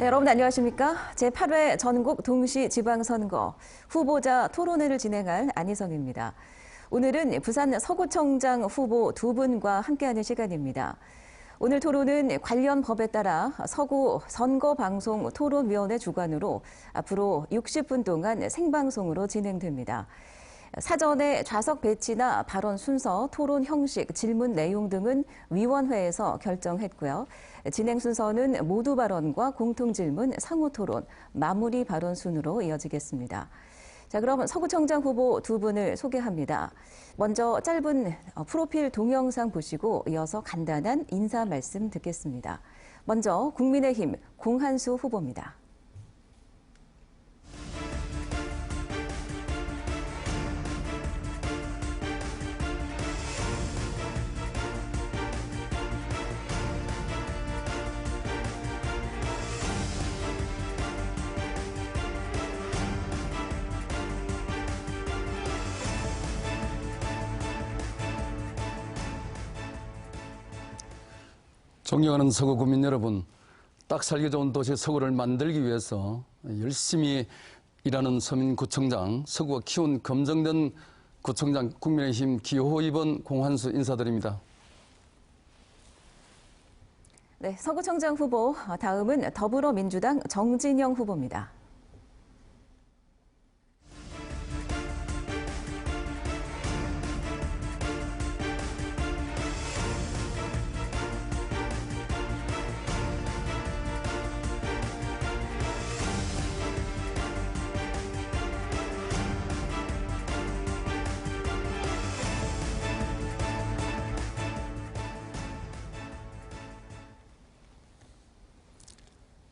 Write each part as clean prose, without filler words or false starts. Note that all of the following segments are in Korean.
네, 여러분 안녕하십니까? 제8회 전국 동시 지방선거 후보자 토론회를 진행할 안희성입니다. 오늘은 부산 서구청장 후보 두 분과 함께하는 시간입니다. 오늘 토론은 관련 법에 따라 서구 선거방송 토론위원회 주관으로 앞으로 60분 동안 생방송으로 진행됩니다. 사전에 좌석 배치나 발언 순서, 토론 형식, 질문 내용 등은 위원회에서 결정했고요. 진행 순서는 모두 발언과 공통 질문, 상호 토론, 마무리 발언 순으로 이어지겠습니다. 자, 그럼 서구청장 후보 두 분을 소개합니다. 먼저 짧은 프로필 동영상 보시고 이어서 간단한 인사 말씀 듣겠습니다. 먼저 국민의힘 공한수 후보입니다. 존경하는 서구 국민 여러분, 딱 살기 좋은 도시 서구를 만들기 위해서 열심히 일하는 서민구청장, 서구가 키운 검증된 구청장 국민의힘 기호 2번 공한수 인사드립니다. 네, 서구청장 후보, 다음은 더불어민주당 정진영 후보입니다.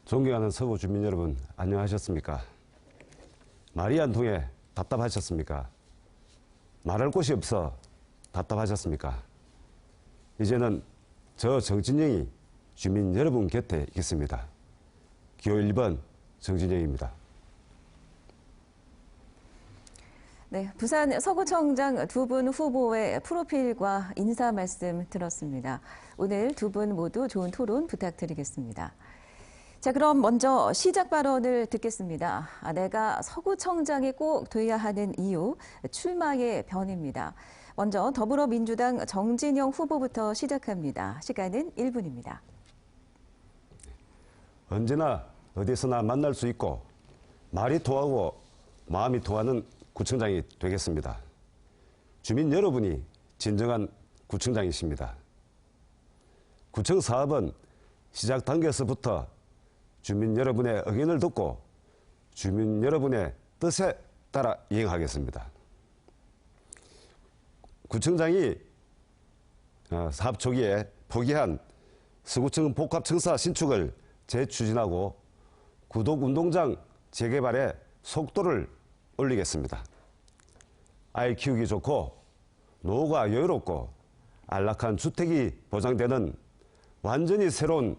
존경하는 서구 주민 여러분, 안녕하셨습니까? 말이 안 통해 답답하셨습니까? 말할 곳이 없어 답답하셨습니까? 이제는 저 정진영이 주민 여러분 곁에 있습니다. 기호 1번 정진영입니다. 네, 부산 서구청장 두 분 후보의 프로필과 인사 말씀 들었습니다. 오늘 두 분 모두 좋은 토론 부탁드리겠습니다. 자, 그럼 먼저 시작 발언을 듣겠습니다. 내가 서구청장이 꼭 돼야 하는 이유, 출마의 변입니다. 먼저 더불어민주당 정진영 후보부터 시작합니다. 시간은 1분입니다. 언제나 어디서나 만날 수 있고 말이 통하고 마음이 통하는 구청장이 되겠습니다. 주민 여러분이 진정한 구청장이십니다. 구청 사업은 시작 단계에서부터 주민 여러분의 의견을 듣고 주민 여러분의 뜻에 따라 이행하겠습니다. 구청장이 사업 초기에 포기한 서구청 복합청사 신축을 재추진하고 구독운동장 재개발에 속도를 올리겠습니다. 아이 키우기 좋고 노후가 여유롭고 안락한 주택이 보장되는 완전히 새로운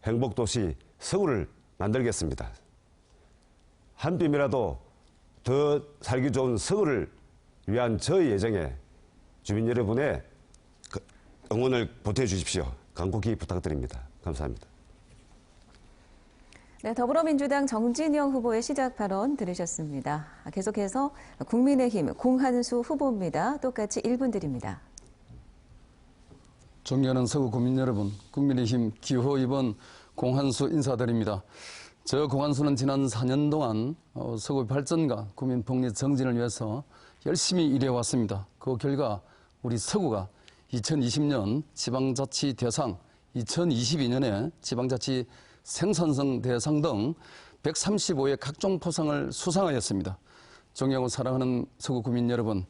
행복도시 서구를 만들겠습니다. 한 뼘이라도 더 살기 좋은 서구를 위한 저의 예정에 주민 여러분의 응원을 보태주십시오. 간곡히 부탁드립니다. 감사합니다. 네, 더불어민주당 정진영 후보의 시작 발언 들으셨습니다. 계속해서 국민의힘 공한수 후보입니다. 똑같이 1분 드립니다. 존경하는 서구 국민 여러분, 국민의힘 기호 2번 공한수 인사드립니다. 저 공한수는 지난 4년 동안 서구의 발전과 국민 복리 정진을 위해서 열심히 일해왔습니다. 그 결과 우리 서구가 2020년 지방자치 대상, 2022년에 지방자치 생산성 대상 등 135의 각종 포상을 수상하였습니다. 존경하고 사랑하는 서구 국민 여러분,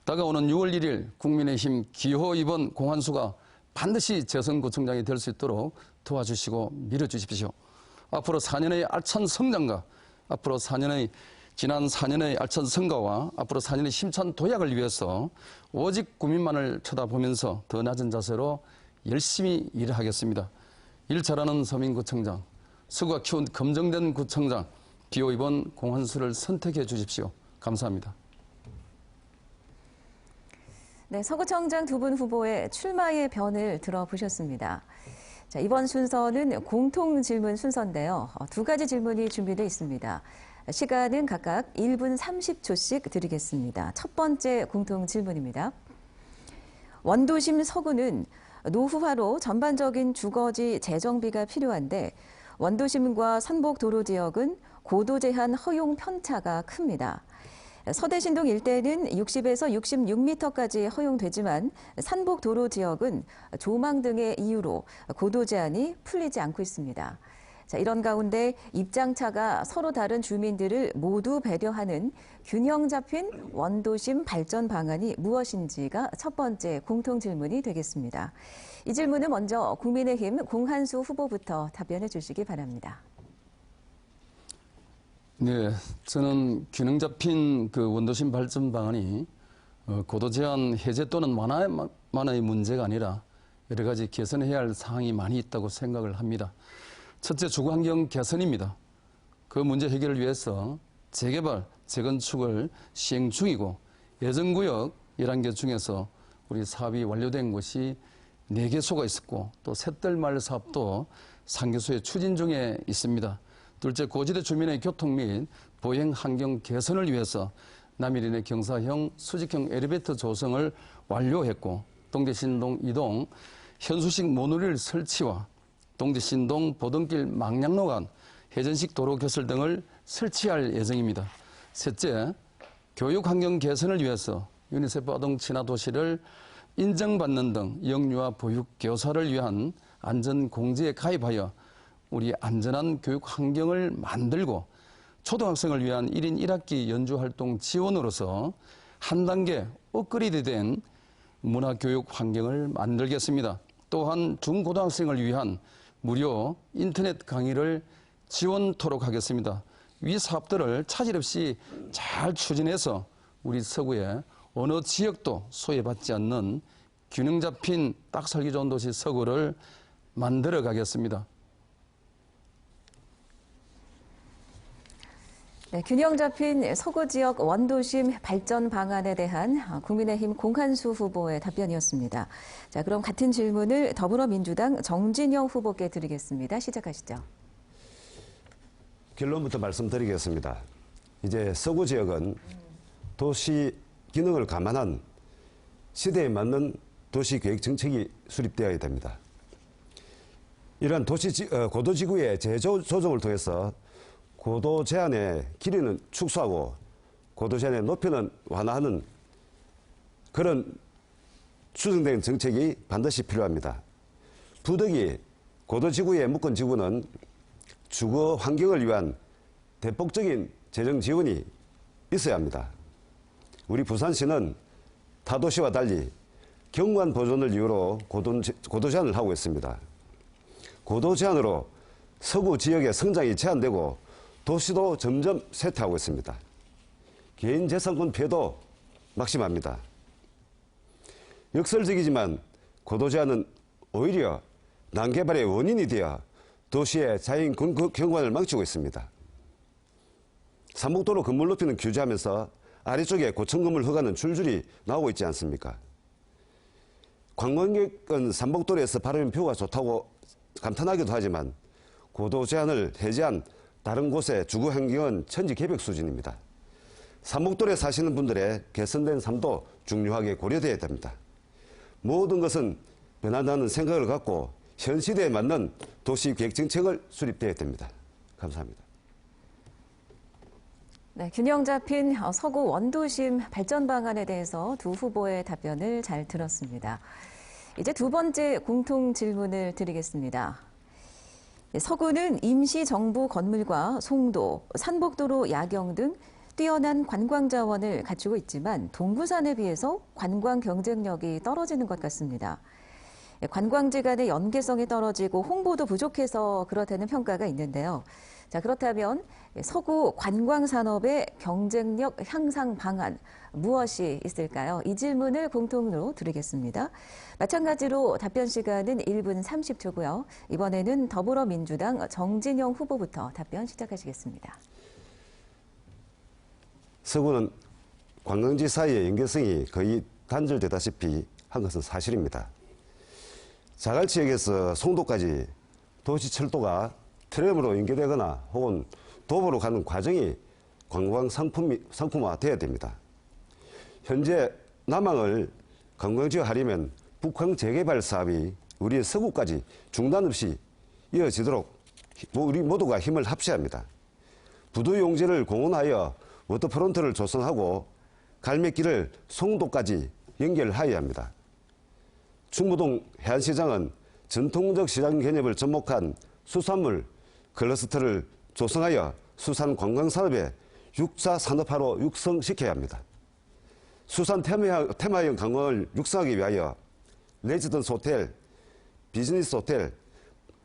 다가오는 6월 1일 국민의힘 기호 2번 공한수가 반드시 재선구청장이 될 수 있도록 도와주시고 밀어주십시오. 앞으로 4년의 알찬 성장과 지난 4년의 알찬 성과와 앞으로 4년의 힘찬 도약을 위해서 오직 국민만을 쳐다보면서 더 낮은 자세로 열심히 일하겠습니다. 일 잘하는 서민구청장, 서구가 키운 검증된 구청장, 기호 2번 공한수를 선택해 주십시오. 감사합니다. 네, 서구청장 두 분 후보의 출마의 변을 들어보셨습니다. 자, 이번 순서는 공통 질문 순서인데요. 두 가지 질문이 준비되어 있습니다. 시간은 각각 1분 30초씩 드리겠습니다. 첫 번째 공통 질문입니다. 원도심 서구는 노후화로 전반적인 주거지 재정비가 필요한데 원도심과 선복도로 지역은 고도 제한 허용 편차가 큽니다. 서대신동 일대는 60에서 66m까지 허용되지만 산복도로 지역은 조망 등의 이유로 고도 제한이 풀리지 않고 있습니다. 자, 이런 가운데 입장차가 서로 다른 주민들을 모두 배려하는 균형 잡힌 원도심 발전 방안이 무엇인지가 첫 번째 공통 질문이 되겠습니다. 이 질문은 먼저 국민의힘 공한수 후보부터 답변해 주시기 바랍니다. 네, 저는 균형 잡힌 그 원도심 발전 방안이 고도 제한 해제 또는 완화의 문제가 아니라 여러 가지 개선해야 할 사항이 많이 있다고 생각을 합니다. 첫째, 주거환경 개선입니다. 그 문제 해결을 위해서 재개발, 재건축을 시행 중이고 예정구역 11개 중에서 우리 사업이 완료된 곳이 4개소가 있었고 또 샛들마을 사업도 3개소에 추진 중에 있습니다. 둘째, 고지대 주민의 교통 및 보행 환경 개선을 위해서 남일인의 경사형 수직형 엘리베이터 조성을 완료했고 동대신동 2동 현수식 모노레일 설치와 동대신동 보등길 망량로 간 회전식 도로 개설 등을 설치할 예정입니다. 셋째, 교육 환경 개선을 위해서 유니세프 아동 친화 도시를 인정받는 등 영유아 보육 교사를 위한 안전공제에 가입하여 우리 안전한 교육 환경을 만들고 초등학생을 위한 1인 1학기 연주활동 지원으로서 한 단계 업그레이드된 문화교육 환경을 만들겠습니다. 또한 중고등학생을 위한 무료 인터넷 강의를 지원토록 하겠습니다. 위 사업들을 차질 없이 잘 추진해서 우리 서구의 어느 지역도 소외받지 않는 균형 잡힌 딱 살기 좋은 도시 서구를 만들어 가겠습니다. 네, 균형 잡힌 서구 지역 원도심 발전 방안에 대한 국민의힘 공한수 후보의 답변이었습니다. 자, 그럼 같은 질문을 더불어민주당 정진영 후보께 드리겠습니다. 시작하시죠. 결론부터 말씀드리겠습니다. 이제 서구 지역은 도시 기능을 감안한 시대에 맞는 도시계획 정책이 수립되어야 됩니다. 이러한 고도지구의 재조정을 통해서 고도 제한의 길이는 축소하고 고도 제한의 높이는 완화하는 그런 추진된 정책이 반드시 필요합니다. 부득이 고도지구에 묶은 지구는 주거 환경을 위한 대폭적인 재정 지원이 있어야 합니다. 우리 부산시는 타도시와 달리 경관 보존을 이유로 고도 제한을 하고 있습니다. 고도 제한으로 서구 지역의 성장이 제한되고 도시도 점점 쇠퇴하고 있습니다. 개인 재산권 피해도 막심합니다. 역설적이지만 고도 제한은 오히려 난개발의 원인이 되어 도시의 자연 경관을 망치고 있습니다. 삼복도로 건물 높이는 규제하면서 아래쪽에 고층 건물 허가는 줄줄이 나오고 있지 않습니까? 관광객은 삼복도로에서 바라보는 뷰가 좋다고 감탄하기도 하지만 고도 제한을 해제한 다른 곳의 주거 환경은 천지개벽 수준입니다. 삼복도에 사시는 분들의 개선된 삶도 중요하게 고려되어야 됩니다. 모든 것은 변한다는 생각을 갖고 현 시대에 맞는 도시계획 정책을 수립되어야 됩니다. 감사합니다. 네, 균형 잡힌 서구 원도심 발전 방안에 대해서 두 후보의 답변을 잘 들었습니다. 이제 두 번째 공통 질문을 드리겠습니다. 서구는 임시정부 건물과 송도, 산복도로 야경 등 뛰어난 관광 자원을 갖추고 있지만 동부산에 비해서 관광 경쟁력이 떨어지는 것 같습니다. 관광지 간의 연계성이 떨어지고 홍보도 부족해서 그렇다는 평가가 있는데요. 자, 그렇다면 서구 관광 산업의 경쟁력 향상 방안 무엇이 있을까요? 이 질문을 공통으로 드리겠습니다. 마찬가지로 답변 시간은 1분 30초고요. 이번에는 더불어민주당 정진영 후보부터 답변 시작하시겠습니다. 서구는 관광지 사이의 연계성이 거의 단절되다시피 한 것은 사실입니다. 자갈지역에서 송도까지 도시철도가 트램으로 연계되거나 혹은 도보로 가는 과정이 관광 상품화되어야 됩니다. 현재 남항을 관광지역 하려면 북항 재개발 사업이 우리의 서구까지 중단 없이 이어지도록 우리 모두가 힘을 합쳐야 합니다. 부두 용지를 공원하여 워터프론트를 조성하고 갈매길을 송도까지 연결하여야 합니다. 충무동 해안시장은 전통적 시장 개념을 접목한 수산물 클러스터를 조성하여 수산 관광산업의 6차 산업화로 육성시켜야 합니다. 수산 테마형 관광을 육성하기 위하여 레지던스 호텔, 비즈니스 호텔,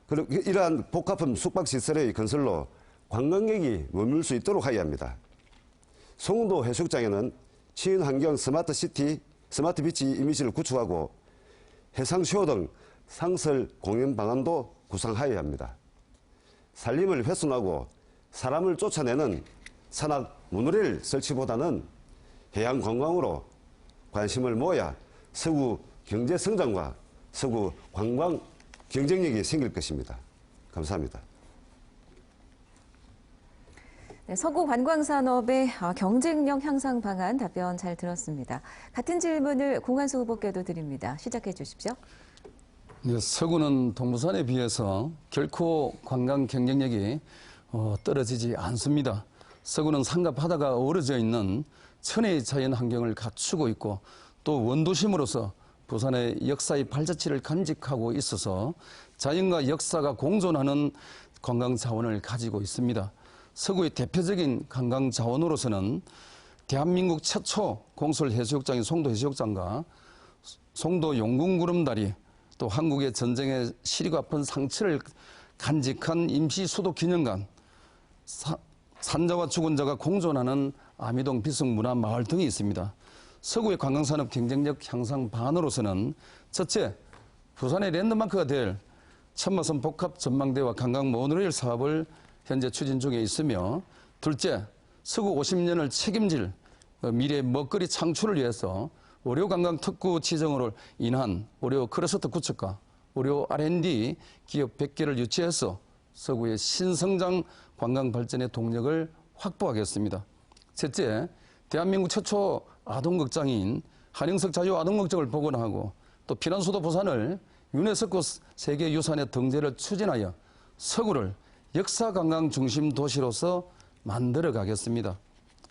그리고 이러한 복합형 숙박시설의 건설로 관광객이 머물 수 있도록 하여야 합니다. 송도 해수욕장에는 친환경 스마트시티, 스마트 비치 이미지를 구축하고 해상쇼 등 상설 공연 방안도 구상하여야 합니다. 산림을 훼손하고 사람을 쫓아내는 산악 모노레일 설치보다는 해양 관광으로 관심을 모아야 서구 경제 성장과 서구 관광 경쟁력이 생길 것입니다. 감사합니다. 네, 서구 관광산업의 경쟁력 향상 방안 답변 잘 들었습니다. 같은 질문을 공한수 후보께도 드립니다. 시작해 주십시오. 네, 서구는 동부산에 비해서 결코 관광 경쟁력이 떨어지지 않습니다. 서구는 산과 바다가 어우러져 있는 천혜의 자연 환경을 갖추고 있고 또 원도심으로서 부산의 역사의 발자취를 간직하고 있어서 자연과 역사가 공존하는 관광 자원을 가지고 있습니다. 서구의 대표적인 관광 자원으로서는 대한민국 최초 공설 해수욕장인 송도 해수욕장과 송도 용궁구름다리, 또 한국의 전쟁에 시리고 아픈 상처를 간직한 임시 수도 기념관, 산자와 죽은 자가 공존하는 아미동 비석문화 마을 등이 있습니다. 서구의 관광산업 경쟁력 향상 방안으로서는 첫째, 부산의 랜드마크가 될 천마선 복합 전망대와 관광 모노레일 사업을 현재 추진 중에 있으며, 둘째, 서구 50년을 책임질 미래의 먹거리 창출을 위해서 의료관광 특구 지정으로 인한 의료 클러스터 구축과 의료 R&D 기업 100개를 유치해서 서구의 신성장 관광 발전의 동력을 확보하겠습니다. 셋째, 대한민국 최초 아동극장인 한영석 자유아동극장을 복원하고 또 피난수도 부산을 유네스코 세계유산의 등재를 추진하여 서구를 역사관광 중심 도시로서 만들어 가겠습니다.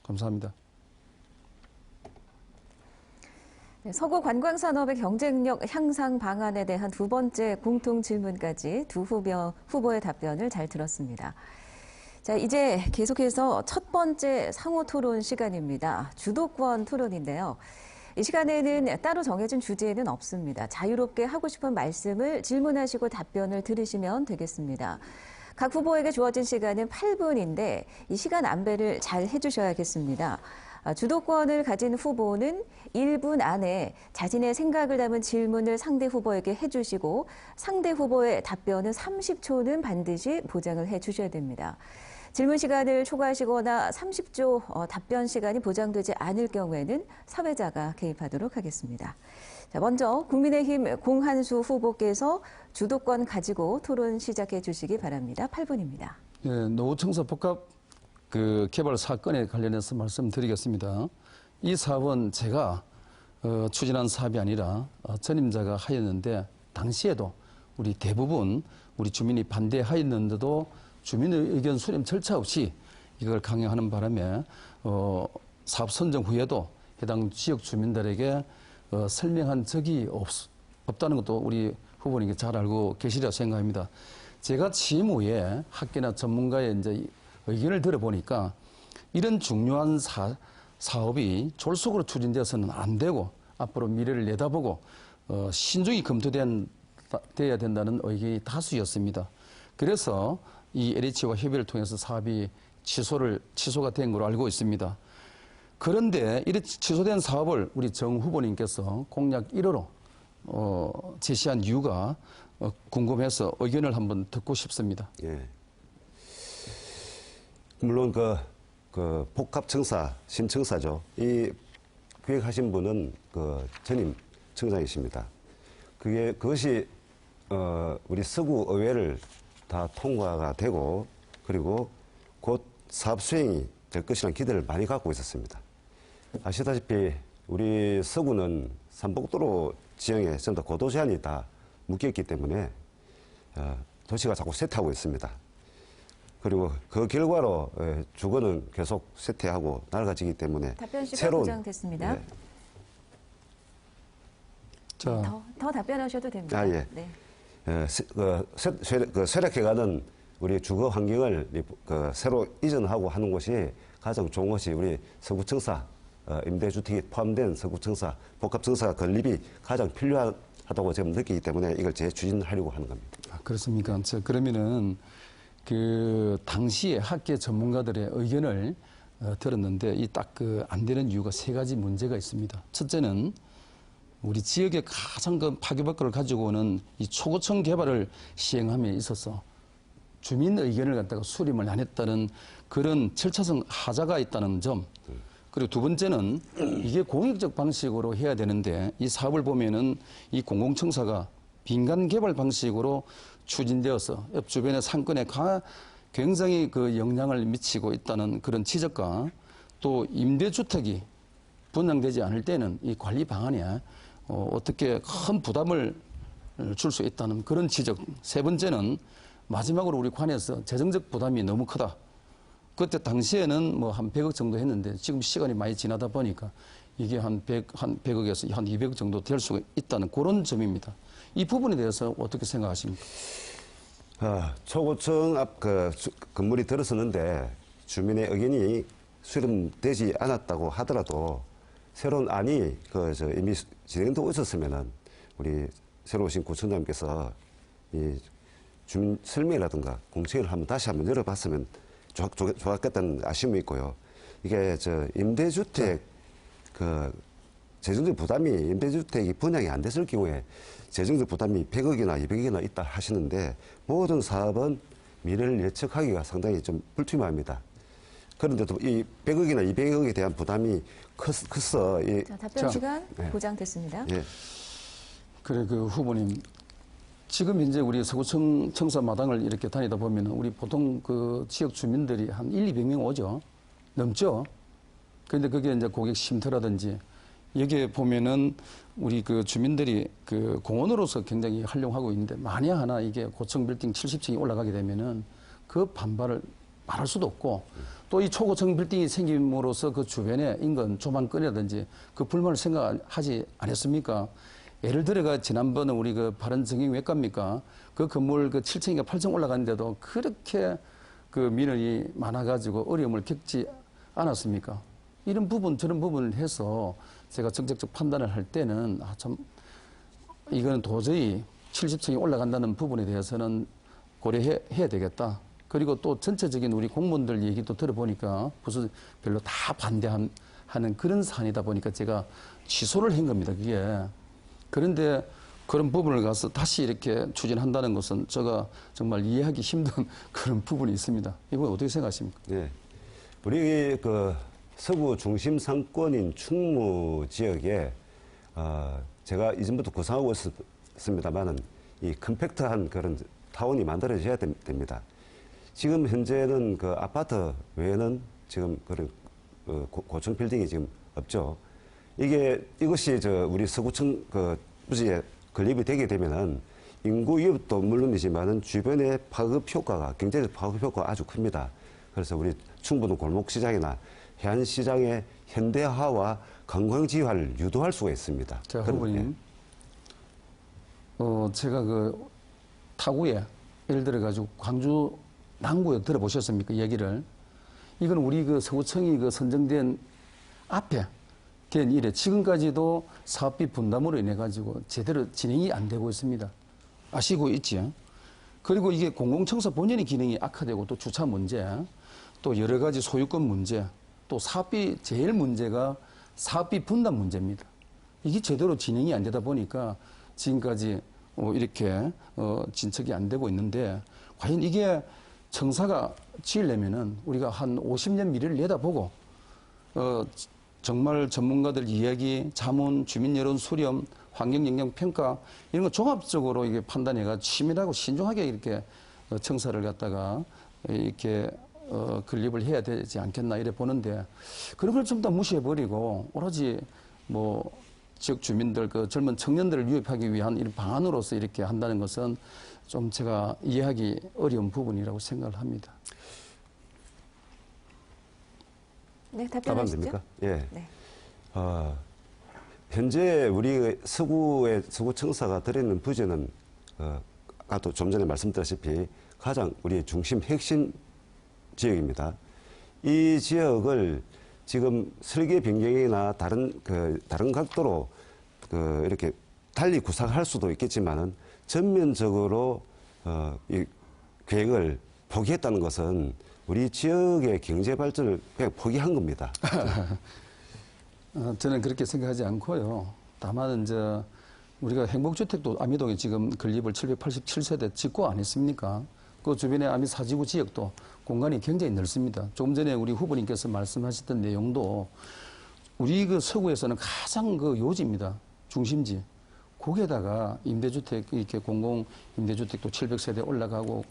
감사합니다. 네, 서구 관광산업의 경쟁력 향상 방안에 대한 두 번째 공통 질문까지 두 후보의 답변을 잘 들었습니다. 자, 이제 계속해서 첫 번째 상호 토론 시간입니다. 주도권 토론인데요. 이 시간에는 따로 정해진 주제는 없습니다. 자유롭게 하고 싶은 말씀을 질문하시고 답변을 들으시면 되겠습니다. 각 후보에게 주어진 시간은 8분인데 이 시간 안배를 잘 해주셔야겠습니다. 주도권을 가진 후보는 1분 안에 자신의 생각을 담은 질문을 상대 후보에게 해주시고 상대 후보의 답변은 30초는 반드시 보장을 해주셔야 됩니다. 질문 시간을 초과하시거나 30초 답변 시간이 보장되지 않을 경우에는 사회자가 개입하도록 하겠습니다. 자, 먼저 국민의힘 공한수 후보께서 주도권 가지고 토론 시작해 주시기 바랍니다. 8분입니다. 네, 노후청사 복합 개발 사건에 관련해서 말씀드리겠습니다. 이 사업은 제가 추진한 사업이 아니라 전임자가 하였는데 당시에도 우리 대부분 우리 주민이 반대하였는데도 주민의 의견 수렴 절차 없이 이걸 강행하는 바람에 사업 선정 후에도 해당 지역 주민들에게 설명한 적이 없다는 것도 우리 후보님께 잘 알고 계시리라 생각합니다. 제가 취임 후에 학계나 전문가의 이제 의견을 들어보니까 이런 중요한 사업이 졸속으로 추진되어서는 안 되고 앞으로 미래를 내다보고 신중히 검토돼야 된다는 의견이 다수였습니다. 그래서 이 LH와 협의를 통해서 사업이 취소가 된 걸로 알고 있습니다. 그런데 이렇게 취소된 사업을 우리 정 후보님께서 공약 1호로 제시한 이유가 궁금해서 의견을 한번 듣고 싶습니다. 예. 물론 그 복합청사 신청사죠. 이 기획하신 분은 그 전임 청장이십니다. 그것이 우리 서구 의회를 다 통과가 되고 그리고 곧 사업 수행이 될 것이라는 기대를 많이 갖고 있었습니다. 아시다시피 우리 서구는 삼복도로 지형에 전부 다 고도 제한이 다 묶여있기 때문에 도시가 자꾸 쇠퇴하고 있습니다. 그리고 그 결과로 주거는 계속 쇠퇴하고 낡아지기 때문에 답변 시간 보장됐습니다. 네. 자, 더 답변하셔도 됩니다. 아, 예. 네. 쇠락해가는 우리 주거 환경을 새로 이전하고 하는 것이 가장 좋은 것이 우리 서구청사 임대주택이 포함된 서구청사 복합청사 건립이 가장 필요하다고 지금 느끼기 때문에 이걸 재추진하려고 하는 겁니다. 아, 그렇습니까? 그러면은 그 당시에 학계 전문가들의 의견을 들었는데 이 딱 안 되는 이유가 세 가지 문제가 있습니다. 첫째는 우리 지역의 가장 큰 파괴법을 가지고 오는 이 초고층 개발을 시행함에 있어서 주민 의견을 갖다가 수렴을 안 했다는 그런 절차상 하자가 있다는 점. 그리고 두 번째는 이게 공익적 방식으로 해야 되는데 이 사업을 보면은 이 공공청사가 민간 개발 방식으로 추진되어서 옆 주변의 상권에 굉장히 그 영향을 미치고 있다는 그런 지적과 또 임대주택이 분양되지 않을 때는 이 관리 방안에 어떻게 큰 부담을 줄 수 있다는 그런 지적. 세 번째는 마지막으로 우리 관에서 재정적 부담이 너무 크다. 그때 당시에는 뭐 한 100억 정도 했는데 지금 시간이 많이 지나다 보니까 이게 한 100억에서 한 200억 정도 될 수가 있다는 그런 점입니다. 이 부분에 대해서 어떻게 생각하십니까? 초고층 앞 건물이 들어서는데 주민의 의견이 수렴되지 않았다고 하더라도 새로운 안이 이미 진행되고 있었으면은 우리 새로 오신 구청장님께서 이 주민 설명이라든가 공청회를 다시 한번 열어봤으면 좋았겠다는 아쉬움이 있고요. 이게 임대주택 재정적 부담이 임대주택이 분양이 안 됐을 경우에 재정적 부담이 100억이나 200억이나 있다 하시는데 모든 사업은 미래를 예측하기가 상당히 좀 불투명합니다. 그런데도 이 100억이나 200억에 대한 부담이 커서 자, 답변 시간 보장됐습니다. 예. 그래, 그 후보님. 지금 현재 우리 서구청 청사 마당을 이렇게 다니다 보면 우리 보통 그 지역 주민들이 한 200명 오죠. 넘죠. 그런데 그게 이제 고객 쉼터라든지 여기에 보면은 우리 그 주민들이 그 공원으로서 굉장히 활용하고 있는데 만약 하나 이게 고층 빌딩 70층이 올라가게 되면은 그 반발을 말할 수도 없고 또 이 초고층 빌딩이 생김으로써 그 주변에 인근 조망거리라든지 그 불만을 생각하지 않았습니까? 예를 들어가 지난번에 우리 그 바른정형 외과입니까? 그 건물 그 7층인가 8층 올라갔는데도 그렇게 그 민원이 많아가지고 어려움을 겪지 않았습니까? 이런 부분 저런 부분을 해서 제가 정책적 판단을 할 때는 참 이거는 도저히 70층이 올라간다는 부분에 대해서는 고려해야 되겠다. 그리고 또 전체적인 우리 공무원들 얘기도 들어보니까 부서별로 다 반대하는 그런 사안이다 보니까 제가 취소를 한 겁니다. 그게. 그런데 그런 부분을 가서 다시 이렇게 추진한다는 것은 제가 정말 이해하기 힘든 그런 부분이 있습니다. 이거 어떻게 생각하십니까? 네. 우리 서구 중심 상권인 충무 지역에 제가 이전부터 구상하고 있었습니다만은 이 컴팩트한 그런 타운이 만들어져야 됩니다. 지금 현재는 그 아파트 외에는 지금 그런 고층 빌딩이 지금 없죠. 이것이 우리 서구층 부지에 건립이 되게 되면은 인구 위협도 물론이지만은 주변의 파급 효과가 경제적 파급 효과가 아주 큽니다. 그래서 우리 충북은 골목시장이나 해안시장의 현대화와 관광지화를 유도할 수가 있습니다. 자, 후보님. 제가 그 타구에 예를 들어 가지고 광주 남구에 들어보셨습니까? 얘기를. 이건 우리 그 서구청이 그 선정된 앞에 된 일에 지금까지도 사업비 분담으로 인해 가지고 제대로 진행이 안 되고 있습니다. 아시고 있지요? 그리고 이게 공공청사 본연의 기능이 악화되고 또 주차 문제, 또 여러 가지 소유권 문제, 또 사업비 제일 문제가 사업비 분담 문제입니다. 이게 제대로 진행이 안 되다 보니까 지금까지 이렇게 진척이 안 되고 있는데 과연 이게 청사가 지으려면은 우리가 한 50년 미래를 내다보고 정말 전문가들 이야기, 자문, 주민 여론 수렴, 환경 영향 평가 이런 거 종합적으로 이게 판단해가 치밀하고 신중하게 이렇게 청사를 갖다가 이렇게 건립을 해야 되지 않겠나 이래 보는데 그런 걸 좀 다 무시해 버리고 오로지 뭐 지역 주민들 그 젊은 청년들을 유입하기 위한 이런 방안으로서 이렇게 한다는 것은 좀 제가 이해하기 어려운 부분이라고 생각을 합니다. 네, 답변하시죠. 됩니까? 예. 네. 현재 우리 서구청사가 드리는 부지는 아까도 좀 전에 말씀드렸다시피 가장 우리 중심 핵심 지역입니다. 이 지역을 지금 설계 변경이나 다른 각도로 이렇게 달리 구상할 수도 있겠지만은 전면적으로 이 계획을 포기했다는 것은 우리 지역의 경제 발전을 그냥 포기한 겁니다. 저는 그렇게 생각하지 않고요. 다만 이제 우리가 행복주택도 아미동에 지금 건립을 787세대 짓고 안 했습니까? 그 주변에 아미 사지구 지역도 공간이 굉장히 넓습니다. 조금 전에 우리 후보님께서 말씀하셨던 내용도 우리 그 서구에서는 가장 그 요지입니다. 중심지. 거기에다가 임대주택 이렇게 공공 임대주택도 700세대 올라가고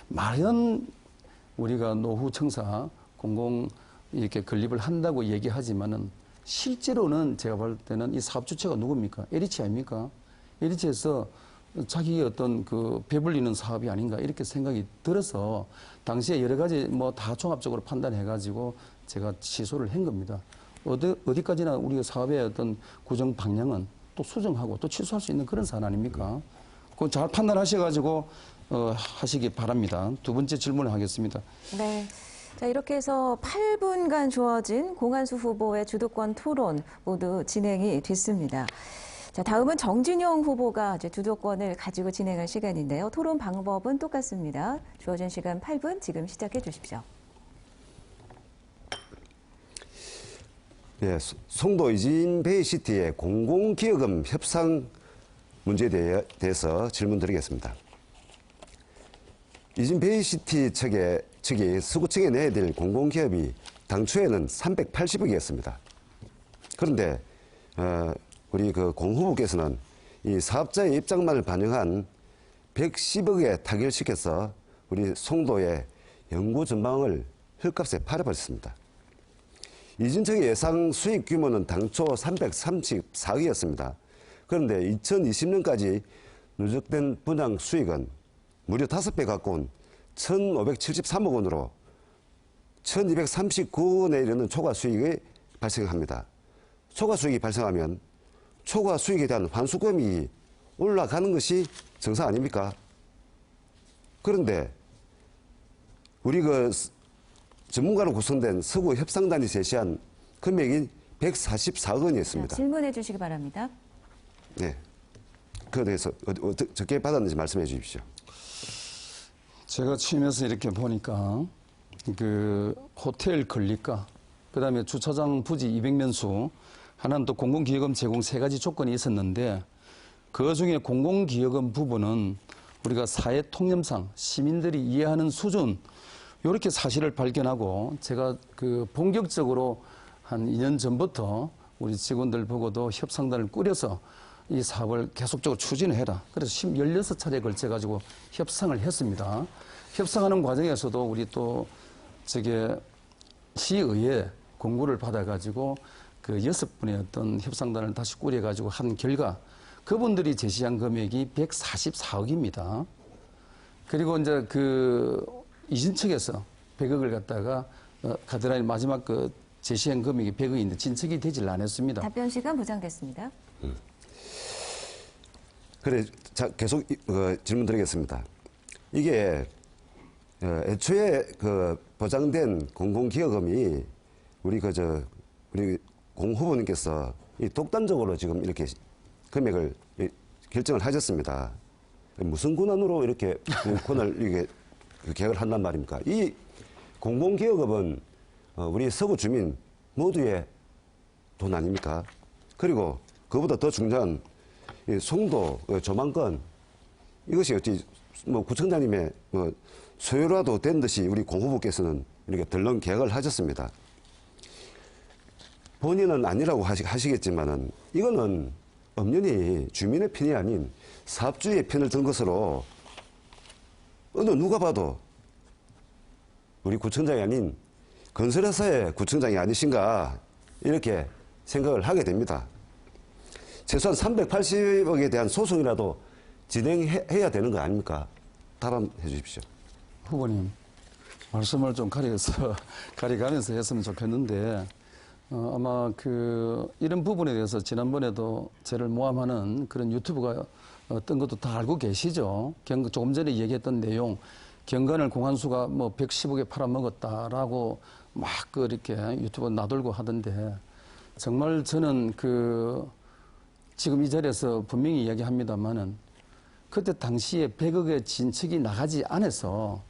마련 우리가 노후 청사 공공 이렇게 건립을 한다고 얘기하지만은 실제로는 제가 볼 때는 이 사업 주체가 누굽니까? LH 아닙니까? LH에서 자기의 어떤 그 배불리는 사업이 아닌가 이렇게 생각이 들어서 당시에 여러 가지 뭐 다 종합적으로 판단해가지고 제가 취소를 한 겁니다. 어디까지나 우리가 사업의 어떤 구정 방향은 또 수정하고 또 취소할 수 있는 그런 사안 아닙니까? 그거 잘 판단하셔가지고 하시기 바랍니다. 두 번째 질문을 하겠습니다. 네. 자, 이렇게 해서 8분간 주어진 공한수 후보의 주도권 토론 모두 진행이 됐습니다. 자, 다음은 정진영 후보가 이제 주도권을 가지고 진행할 시간인데요. 토론 방법은 똑같습니다. 주어진 시간 8분 지금 시작해 주십시오. 예, 송도 이진 베이시티의 공공기여금 협상 문제에 대해서 질문드리겠습니다. 이진 베이시티 측이 서구청에 내야 될 공공기업이 당초에는 380억이었습니다. 그런데 우리 그 공후보께서는 이 사업자의 입장만을 반영한 110억에 타결시켜서 우리 송도의 연구 전망을 헐값에 팔아버렸습니다. 이진청의 예상 수익 규모는 당초 334억이었습니다. 그런데 2020년까지 누적된 분양 수익은 무려 5배 가까운 1,573억 원으로 1,239억 원에 이르는 초과 수익이 발생합니다. 초과 수익이 발생하면 초과 수익에 대한 환수금이 올라가는 것이 정상 아닙니까? 그런데 우리 그 전문가로 구성된 서구 협상단이 제시한 금액이 144억 원이었습니다. 질문해 주시기 바랍니다. 네. 그에 대해서 어떻게 받았는지 말씀해 주십시오. 제가 취임해서 이렇게 보니까 그 호텔 건립과 그다음에 주차장 부지 200면수 하나는 또 공공기여금 제공 3가지 조건이 있었는데 그 중에 공공기여금 부분은 우리가 사회 통념상 시민들이 이해하는 수준 이렇게 사실을 발견하고 제가 그 본격적으로 한 2년 전부터 우리 직원들 보고도 협상단을 꾸려서 이 사업을 계속적으로 추진해라. 그래서 16차례에 걸쳐 가지고 협상을 했습니다. 협상하는 과정에서도 우리 또 시의회 공고를 받아 가지고 그 6분의 어떤 협상단을 다시 꾸려 가지고 한 결과 그분들이 제시한 금액이 144억입니다. 그리고 이제 그 이진 측에서 100억을 갖다가 가드라인 마지막 그 제시한 금액이 100억인데 진척이 되질 않았습니다. 답변 시간 보장됐습니다. 그래, 자, 계속 질문 드리겠습니다. 이게 애초에 그 보장된 공공기여금이 우리 공 후보님께서 이 독단적으로 지금 이렇게 금액을 결정을 하셨습니다. 무슨 권한으로 이렇게 권을 이게 계획을 한단 말입니까? 이 공공기여금은 우리 서구 주민 모두의 돈 아닙니까? 그리고 그보다 더 중요한 이 송도 조망권 이것이 어찌 뭐 구청장님의 뭐 소유라도 된 듯이 우리 공 후보께서는 이렇게 덜렁 계획을 하셨습니다. 본인은 아니라고 하시겠지만은 이거는 엄연히 주민의 편이 아닌 사업주의 편을 든 것으로 어느 누가 봐도 우리 구청장이 아닌 건설회사의 구청장이 아니신가 이렇게 생각을 하게 됩니다. 최소한 380억에 대한 소송이라도 진행해야 되는 거 아닙니까? 답변해 주십시오. 후보님, 말씀을 좀 가려가면서 했으면 좋겠는데, 아마 이런 부분에 대해서 지난번에도 저를 모함하는 그런 유튜브가 어떤 것도 다 알고 계시죠. 조금 전에 얘기했던 내용, 경관을 공한수가 뭐 110억에 팔아먹었다라고 막 이렇게 유튜브 나돌고 하던데, 정말 저는 지금 이 자리에서 분명히 이야기합니다만은 그때 당시에 100억의 진척이 나가지 않아서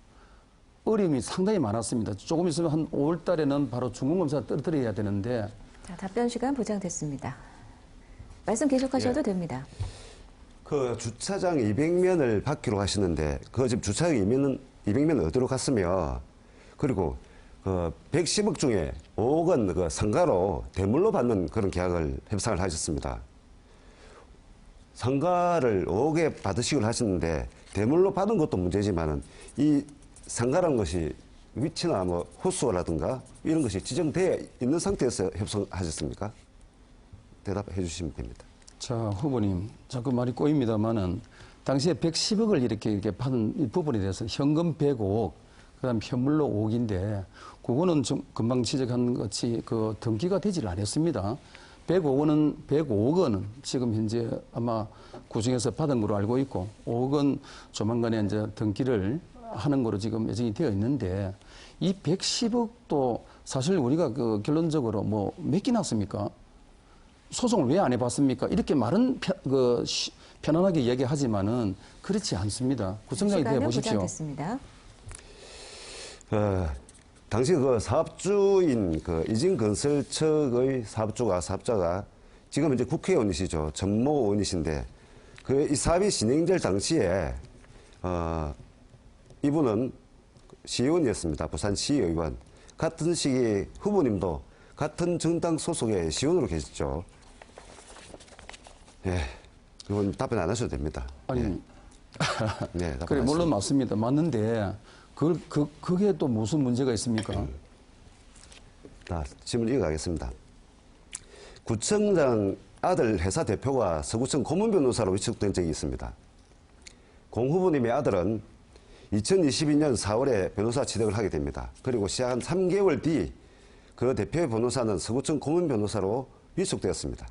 어려움이 상당히 많았습니다. 조금 있으면 한 5월 달에는 바로 중공검사 떨어뜨려야 되는데. 자, 답변 시간 보장됐습니다. 말씀 계속하셔도 예. 됩니다. 주차장 200면을 받기로 하시는데 지금 주차장 200면 어디로 갔으며 그리고 110억 중에 5억은 상가로 대물로 받는 그런 계약을 협상을 하셨습니다. 상가를 5억에 받으시기로 하셨는데 대물로 받은 것도 문제지만은 이 상가라는 것이 위치나 뭐 호수라든가 이런 것이 지정되어 있는 상태에서 협상하셨습니까? 대답해 주시면 됩니다. 자, 후보님, 자꾸 말이 꼬입니다만은 당시에 110억을 이렇게 받은 이 부분에 대해서 현금 105억, 그다음 현물로 5억인데 그거는 좀 금방 지적한 것이 등기가 되질 않았습니다. 105억은 지금 현재 아마 구청에서 받은 걸로 알고 있고 5억은 조만간에 이제 등기를 하는 거로 지금 예정이 되어 있는데 이 110억도 사실 우리가 결론적으로 뭐 몇 개 났습니까? 소송을 왜 안 해봤습니까? 이렇게 말은 편안하게 얘기하지만은 그렇지 않습니다. 구청장이 되어 보십시오. 보장됐습니다. 당시 사업주인 이진건설측의 사업자가 지금 이제 국회의원이시죠. 전모 의원이신데 이 사업이 진행될 당시에 이분은 시의원이었습니다. 부산시의원. 같은 시기에 후보님도 같은 정당 소속의 시의원으로 계셨죠. 예, 그건 답변 안 하셔도 됩니다. 아니, 예. 네, 그래 물론 맞습니다. 맞는데 그게 또 무슨 문제가 있습니까? 질문 이어가겠습니다. 구청장 아들 회사 대표가 서구청 고문 변호사로 위촉된 적이 있습니다. 공 후보님의 아들은 2022년 4월에 변호사 취득을 하게 됩니다. 그리고 시작한 3개월 뒤 그 대표의 변호사는 서구청 고문 변호사로 위촉되었습니다.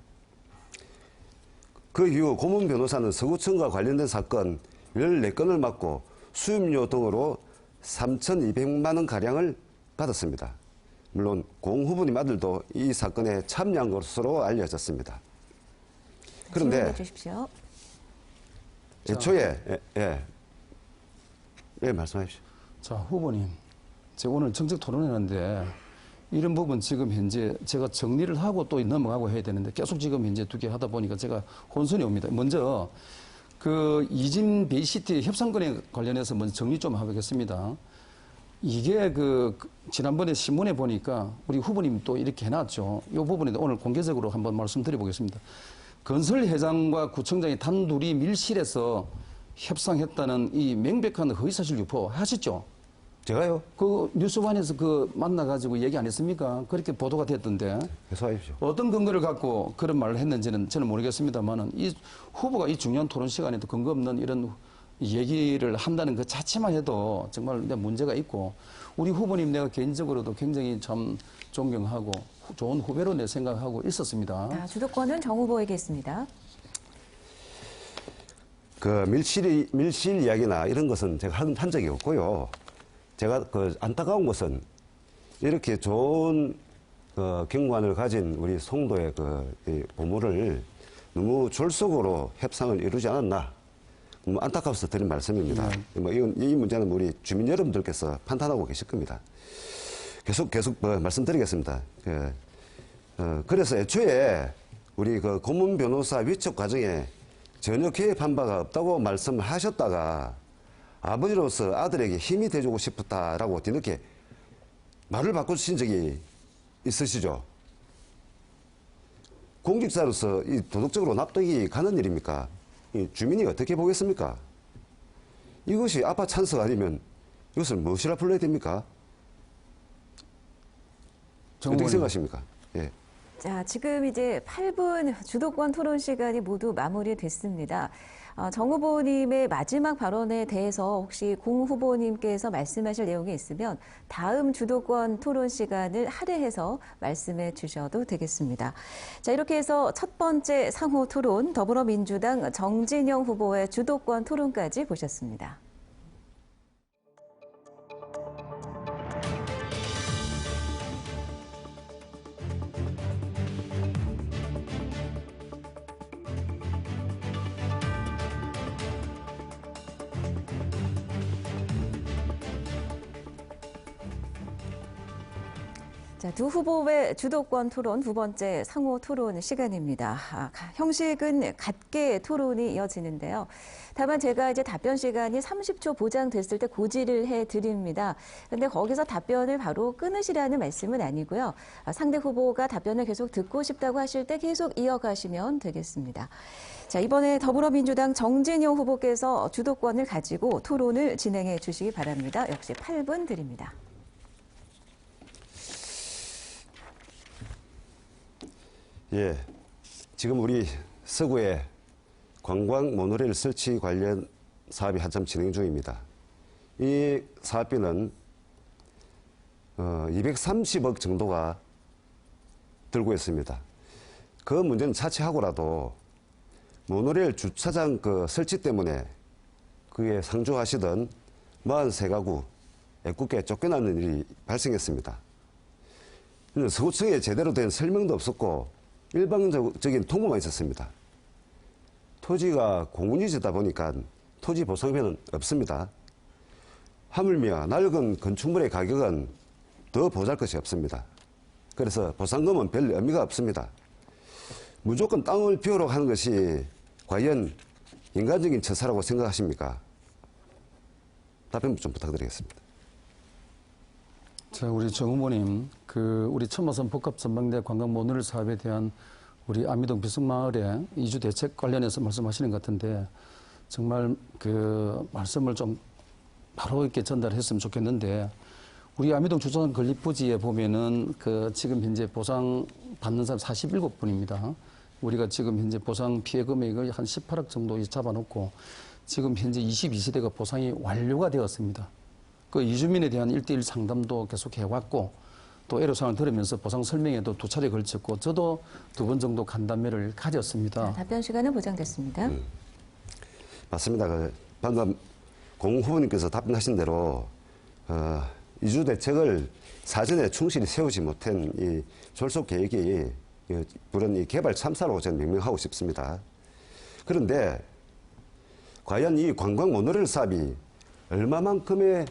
그 이후 고문 변호사는 서구청과 관련된 사건 14건을 맡고 수임료 등으로 3,200만 원 가량을 받았습니다. 물론 공 후보님 아들도 이 사건에 참여한 것으로 알려졌습니다. 그런데 질문해 주십시오. 애초에 말씀하십시오. 자, 후보님, 제가 오늘 정책 토론회인데 이런 부분 지금 현재 제가 정리를 하고 또 넘어가고 해야 되는데 계속 지금 현재 두 개 하다 보니까 제가 혼선이 옵니다. 먼저 이진 베이시티 협상권에 관련해서 먼저 정리 좀 하겠습니다. 이게 지난번에 신문에 보니까 우리 후보님 또 이렇게 해놨죠. 이 부분에 오늘 공개적으로 한번 말씀드려보겠습니다. 건설회장과 구청장이 단둘이 밀실에서 협상했다는 이 명백한 허위사실 유포 하셨죠? 제가요? 뉴스관에서 만나가지고 얘기 안 했습니까? 그렇게 보도가 됐던데. 계속하십시오. 어떤 근거를 갖고 그런 말을 했는지는 저는 모르겠습니다만은 이 후보가 이 중요한 토론 시간에도 근거 없는 이런 얘기를 한다는 그 자체만 해도 정말 문제가 있고 우리 후보님 내가 개인적으로도 굉장히 참 존경하고 좋은 후배로 내 생각하고 있었습니다. 자, 주도권은 정 후보에게 있습니다. 밀실 이야기나 이런 것은 제가 한 적이 없고요. 제가 안타까운 것은 이렇게 좋은 경관을 가진 우리 송도의 이 보물을 너무 졸속으로 협상을 이루지 않았나. 안타까워서 드린 말씀입니다. 이 문제는 우리 주민 여러분들께서 판단하고 계실 겁니다. 계속 말씀드리겠습니다. 그래서 애초에 우리 고문 변호사 위촉 과정에 전혀 개입한 바가 없다고 말씀하셨다가 아버지로서 아들에게 힘이 돼주고 싶었다라고 뒤늦게 말을 바꾸신 적이 있으시죠? 공직자로서 이 도덕적으로 납득이 가는 일입니까? 이 주민이 어떻게 보겠습니까? 이것이 아파 찬스가 아니면 이것을 무엇이라 불러야 됩니까? 어떻게 생각하십니까? 예. 자, 지금 이제 8분 주도권 토론 시간이 모두 마무리됐습니다. 정 후보님의 마지막 발언에 대해서 혹시 공 후보님께서 말씀하실 내용이 있으면 다음 주도권 토론 시간을 할애해서 말씀해 주셔도 되겠습니다. 자, 이렇게 해서 첫 번째 상호 토론 더불어민주당 정진영 후보의 주도권 토론까지 보셨습니다. 자, 두 후보의 주도권 토론 두 번째 상호 토론 시간입니다. 형식은 같게 토론이 이어지는데요. 다만 제가 이제 답변 시간이 30초 보장됐을 때 고지를 해드립니다. 근데 거기서 답변을 바로 끊으시라는 말씀은 아니고요. 상대 후보가 답변을 계속 듣고 싶다고 하실 때 계속 이어가시면 되겠습니다. 자, 이번에 더불어민주당 정진영 후보께서 주도권을 가지고 토론을 진행해 주시기 바랍니다. 역시 8분 드립니다. 예, 지금 우리 서구에 관광 모노레일 설치 관련 사업이 한참 진행 중입니다. 이 사업비는 230억 정도가 들고 있습니다. 그 문제는 차치하고라도 모노레일 주차장 그 설치 때문에 그에 상주하시던 43가구 애꿎게 쫓겨나는 일이 발생했습니다. 서구청에 제대로 된 설명도 없었고 일방적인 통보만 있었습니다. 토지가 공유지다 보니까 토지 보상비는 없습니다. 하물며 낡은 건축물의 가격은 더 보잘 것이 없습니다. 그래서 보상금은 별 의미가 없습니다. 무조건 땅을 비우러 하는 것이 과연 인간적인 처사라고 생각하십니까? 답변 좀 부탁드리겠습니다. 자, 우리 정 후보님, 우리 천마산 복합전망대 관광 모노레일 사업에 대한 우리 안미동 비석마을의 이주 대책 관련해서 말씀하시는 것 같은데, 정말 그 말씀을 좀 바로 이렇게 전달했으면 좋겠는데, 우리 안미동 주차장 건립 부지에 보면은 지금 현재 보상 받는 사람 47분입니다. 우리가 지금 현재 보상 피해 금액을 한 18억 정도 잡아놓고, 지금 현재 22세대가 보상이 완료가 되었습니다. 그 이주민에 대한 1:1 상담도 계속 해왔고, 또 애로사항을 들으면서 보상 설명에도 2차례 걸쳤고, 저도 2번 정도 간담회를 가졌습니다. 자, 답변 시간은 보장됐습니다. 맞습니다. 방금 공 후보님께서 답변하신 대로 이주 대책을 사전에 충실히 세우지 못한 이 졸속 계획이 그런 이 개발 참사로 저는 명명하고 싶습니다. 그런데 과연 이 관광 모노레일 사업이 얼마만큼의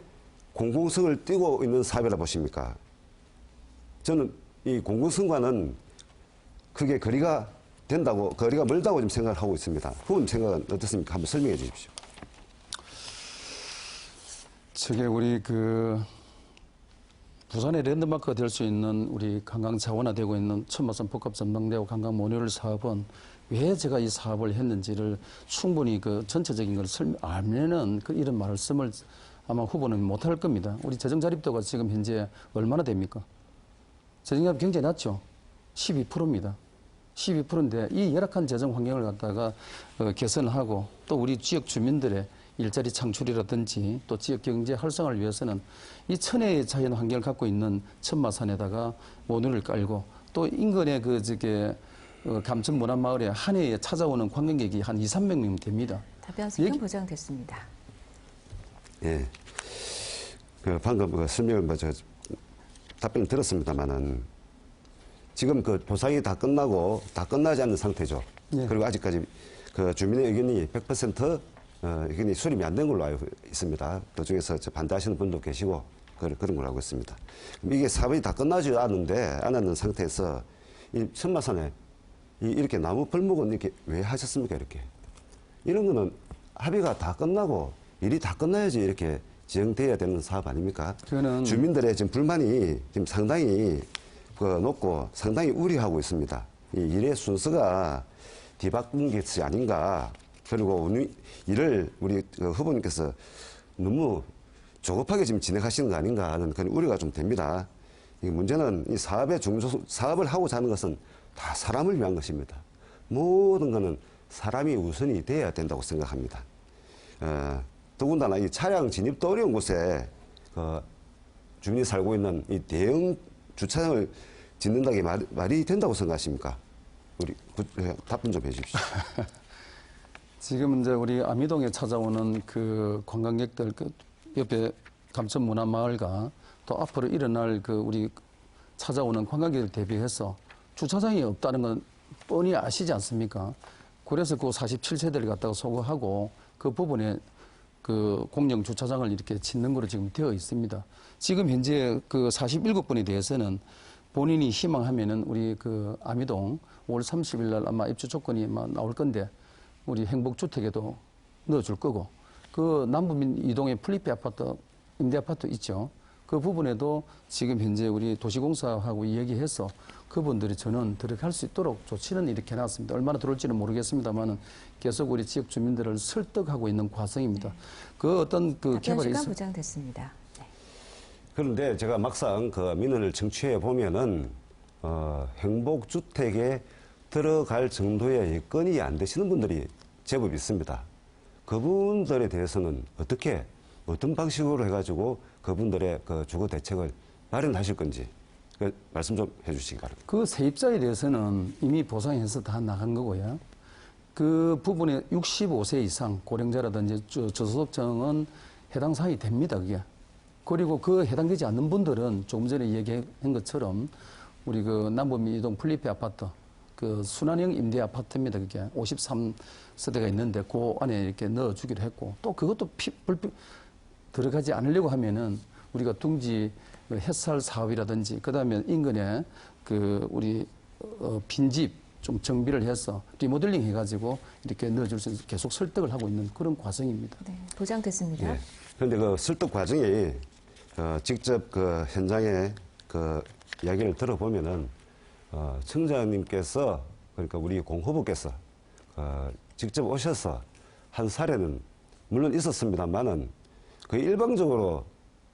공공성을 띠고 있는 사업이라 보십니까? 저는 이 공공성과는 크게 거리가 멀다고 좀 생각을 하고 있습니다. 후보님 생각은 어떻습니까? 한번 설명해 주십시오. 저게 우리 부산의 랜드마크가 될 수 있는 우리 관광 자원화되고 있는 천마산 복합전망대와 관광 모노레일 사업은 왜 제가 이 사업을 했는지를 충분히 전체적인 걸 알면은 이런 말씀을 아마 후보는 못할 겁니다. 우리 재정 자립도가 지금 현재 얼마나 됩니까? 재정 자립 굉장히 낮죠. 12%입니다. 12%인데 이 열악한 재정 환경을 갖다가 개선하고 또 우리 지역 주민들의 일자리 창출이라든지 또 지역 경제 활성화를 위해서는 이 천혜의 자연 환경을 갖고 있는 천마산에다가 모노를 깔고 또 인근의 감천 문화마을에 한 해에 찾아오는 관광객이 한 200~300명 됩니다. 답변 시간 보장됐습니다. 예. 방금 설명을 답변을 들었습니다만은 지금 보상이 다 끝나지 않는 상태죠. 예. 그리고 아직까지 주민의 의견이 100% 의견이 수립이 안 된 걸로 알고 있습니다. 그 중에서 반대하시는 분도 계시고 그런 걸로 알고 있습니다. 이게 사업이 다 끝나지 않았는 상태에서 이 천마산에 이렇게 나무 벌목은 이렇게 왜 하셨습니까? 이런 거는 합의가 다 끝나고 일이 다 끝나야지 이렇게 진행돼야 되는 사업 아닙니까? 주민들의 지금 불만이 지금 상당히 높고 상당히 우려하고 있습니다. 이 일의 순서가 뒤바꾼 것이 아닌가. 그리고 일을 우리 후보님께서 너무 조급하게 지금 진행하시는 거 아닌가 하는 그런 우려가 좀 됩니다. 이 문제는 이 사업을 하고자 하는 것은 다 사람을 위한 것입니다. 모든 것은 사람이 우선이 돼야 된다고 생각합니다. 더군다나 이 차량 진입도 어려운 곳에 주민이 살고 있는 이 대형 주차장을 짓는다는 게 말이 된다고 생각하십니까? 우리 답변 좀 해주십시오. 지금 이제 우리 아미동에 찾아오는 그 관광객들 그 옆에 감천문화마을과 또 앞으로 일어날 그 우리 찾아오는 관광객을 대비해서 주차장이 없다는 건 뻔히 아시지 않습니까? 그래서 그 47세대를 갖다가 소거하고 그 부분에 그 공영 주차장을 이렇게 짓는 거로 지금 되어 있습니다. 지금 현재 그 47건에 대해서는 본인이 희망하면은 우리 그 아미동 5월 30일 날 아마 입주 조건이 아마 나올 건데 우리 행복주택에도 넣어줄 거고 그 남부민 이동의 플리피 아파트, 임대 아파트 있죠. 그 부분에도 지금 현재 우리 도시공사하고 이야기해서 그분들이 저는 들어갈 수 있도록 조치는 이렇게 해놨습니다. 얼마나 들어올지는 모르겠습니다만은 계속 우리 지역 주민들을 설득하고 있는 과정입니다. 그 어떤 그 개발이 시간 보장됐습니다. 네. 그런데 제가 막상 그 민원을 청취해 보면은 행복주택에 들어갈 정도의 여건이 안 되시는 분들이 제법 있습니다. 그분들에 대해서는 어떤 방식으로 해가지고 그분들의 그 주거 대책을 마련하실 건지 그 말씀 좀 해주시기 바랍니다. 그 세입자에 대해서는 이미 보상해서 다 나간 거고요. 그 부분에 65세 이상 고령자라든지 저소득층은 해당 사항이 됩니다, 그게. 그리고 그 해당되지 않는 분들은 조금 전에 얘기한 것처럼 우리 그 남부민 이동 플리피 아파트 그 순환형 임대 아파트입니다, 그게. 53세대가 있는데 그 안에 이렇게 넣어주기로 했고 또 그것도 들어가지 않으려고 하면은 우리가 둥지 햇살 사업이라든지 그다음에 인근에 그 우리 빈집 좀 정비를 해서 리모델링 해가지고 이렇게 넣어줄 수 있는 계속 설득을 하고 있는 그런 과정입니다. 네, 보장됐습니다. 예. 그런데 그 설득 과정이 직접 그 현장에 그 이야기를 들어보면은 청장님께서 그러니까 우리 공 후보께서 직접 오셔서 한 사례는 물론 있었습니다만은 그 일방적으로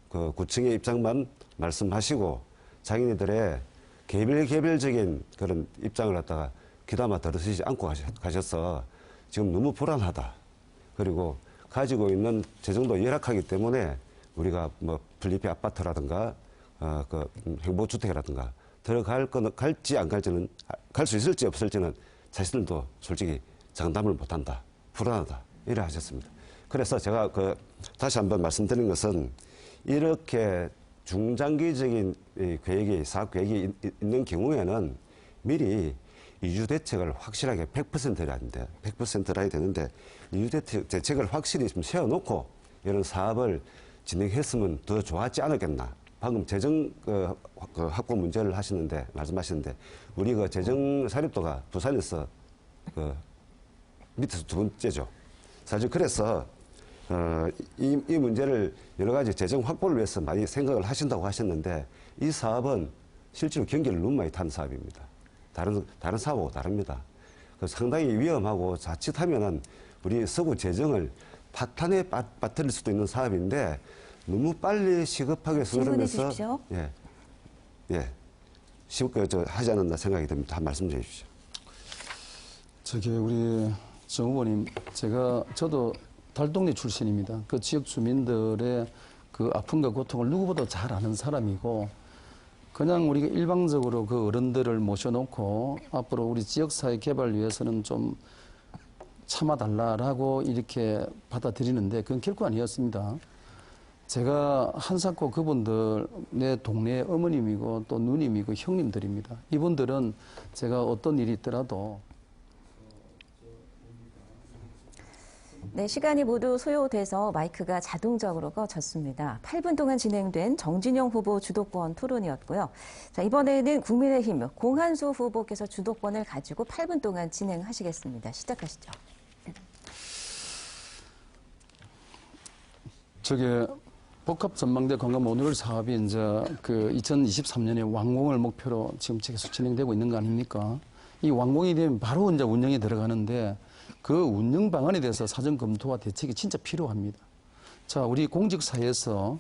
그 구청의 입장만 말씀하시고 자기네들의 개별적인 그런 입장을 갖다가 귀담아 들으시지 않고 가셔서 지금 너무 불안하다. 그리고 가지고 있는 재정도 열악하기 때문에 우리가 뭐 플리피 아파트라든가 그 행복주택이라든가 갈지 안 갈지는 갈 수 있을지 없을지는 자신들도 솔직히 장담을 못한다. 불안하다. 이래 하셨습니다. 그래서 제가 다시 한번 말씀드린 것은 이렇게 중장기적인 계획이, 사업 계획이 있는 경우에는 미리 이주 대책을 확실하게 100%라 하는데, 100%라 해야 되는데, 이주 대책을 확실히 좀 세워놓고 이런 사업을 진행했으면 더 좋았지 않았겠나. 방금 재정 확보 문제를 말씀하시는데, 우리 그 재정 사립도가 부산에서 밑에서 두 번째죠. 사실 그래서 이 문제를 여러 가지 재정 확보를 위해서 많이 생각을 하신다고 하셨는데 이 사업은 실제로 경기를 너무 많이 탄 사업입니다. 다른 사업하고 다릅니다. 상당히 위험하고 자칫하면은 우리 서구 재정을 파탄에 빠뜨릴 수도 있는 사업인데 너무 빨리 시급하게 선언하면서 하지 않았나 생각이 듭니다. 한 말씀 좀 해주시죠. 우리 정 후보님, 저도 달동네 출신입니다. 그 지역 주민들의 그 아픔과 고통을 누구보다 잘 아는 사람이고, 그냥 우리가 일방적으로 그 어른들을 모셔놓고 앞으로 우리 지역사회 개발 위해서는 좀 참아달라라고 이렇게 받아들이는데 그건 결코 아니었습니다. 제가 한사코 그분들 내 동네 어머님이고 또 누님이고 형님들입니다. 이분들은 제가 어떤 일이 있더라도 네, 시간이 모두 소요돼서 마이크가 자동적으로 꺼졌습니다. 8분 동안 진행된 정진영 후보 주도권 토론이었고요. 자, 이번에는 국민의힘 공한수 후보께서 주도권을 가지고 8분 동안 진행하시겠습니다. 시작하시죠. 복합전망대 관광 모듈 사업이 이제 그 2023년에 완공을 목표로 지금 계속 진행되고 있는 거 아닙니까? 이 완공이 되면 바로 이제 운영에 들어가는데 그 운영 방안에 대해서 사전 검토와 대책이 진짜 필요합니다. 자, 우리 공직사에서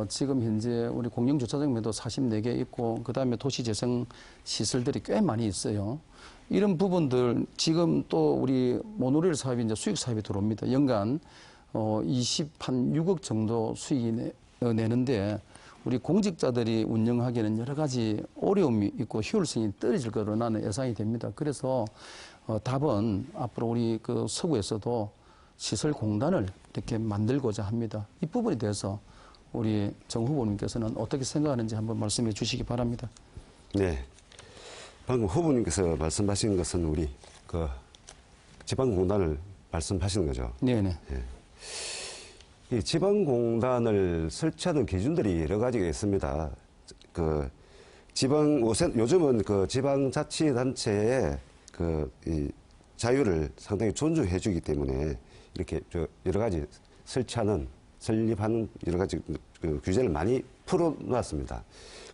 지금 현재 우리 공영주차장에도 44개 있고 그다음에 도시재생 시설들이 꽤 많이 있어요. 이런 부분들 지금 또 우리 모노레일 사업이 이제 수익 사업이 들어옵니다. 연간 26억 정도 수익이 내는데 우리 공직자들이 운영하기에는 여러 가지 어려움이 있고 효율성이 떨어질 거로 나는 예상이 됩니다. 그래서 답은 앞으로 우리 그 서구에서도 시설공단을 이렇게 만들고자 합니다. 이 부분에 대해서 우리 정 후보님께서는 어떻게 생각하는지 한번 말씀해 주시기 바랍니다. 네. 방금 후보님께서 말씀하신 것은 우리 그 지방공단을 말씀하시는 거죠. 네네. 이 지방공단을 설치하는 기준들이 여러 가지가 있습니다. 그 요즘은 그 지방자치단체의 이 자유를 상당히 존중해주기 때문에 이렇게 여러 가지 설립하는 여러 가지 그 규제를 많이 풀어놨습니다.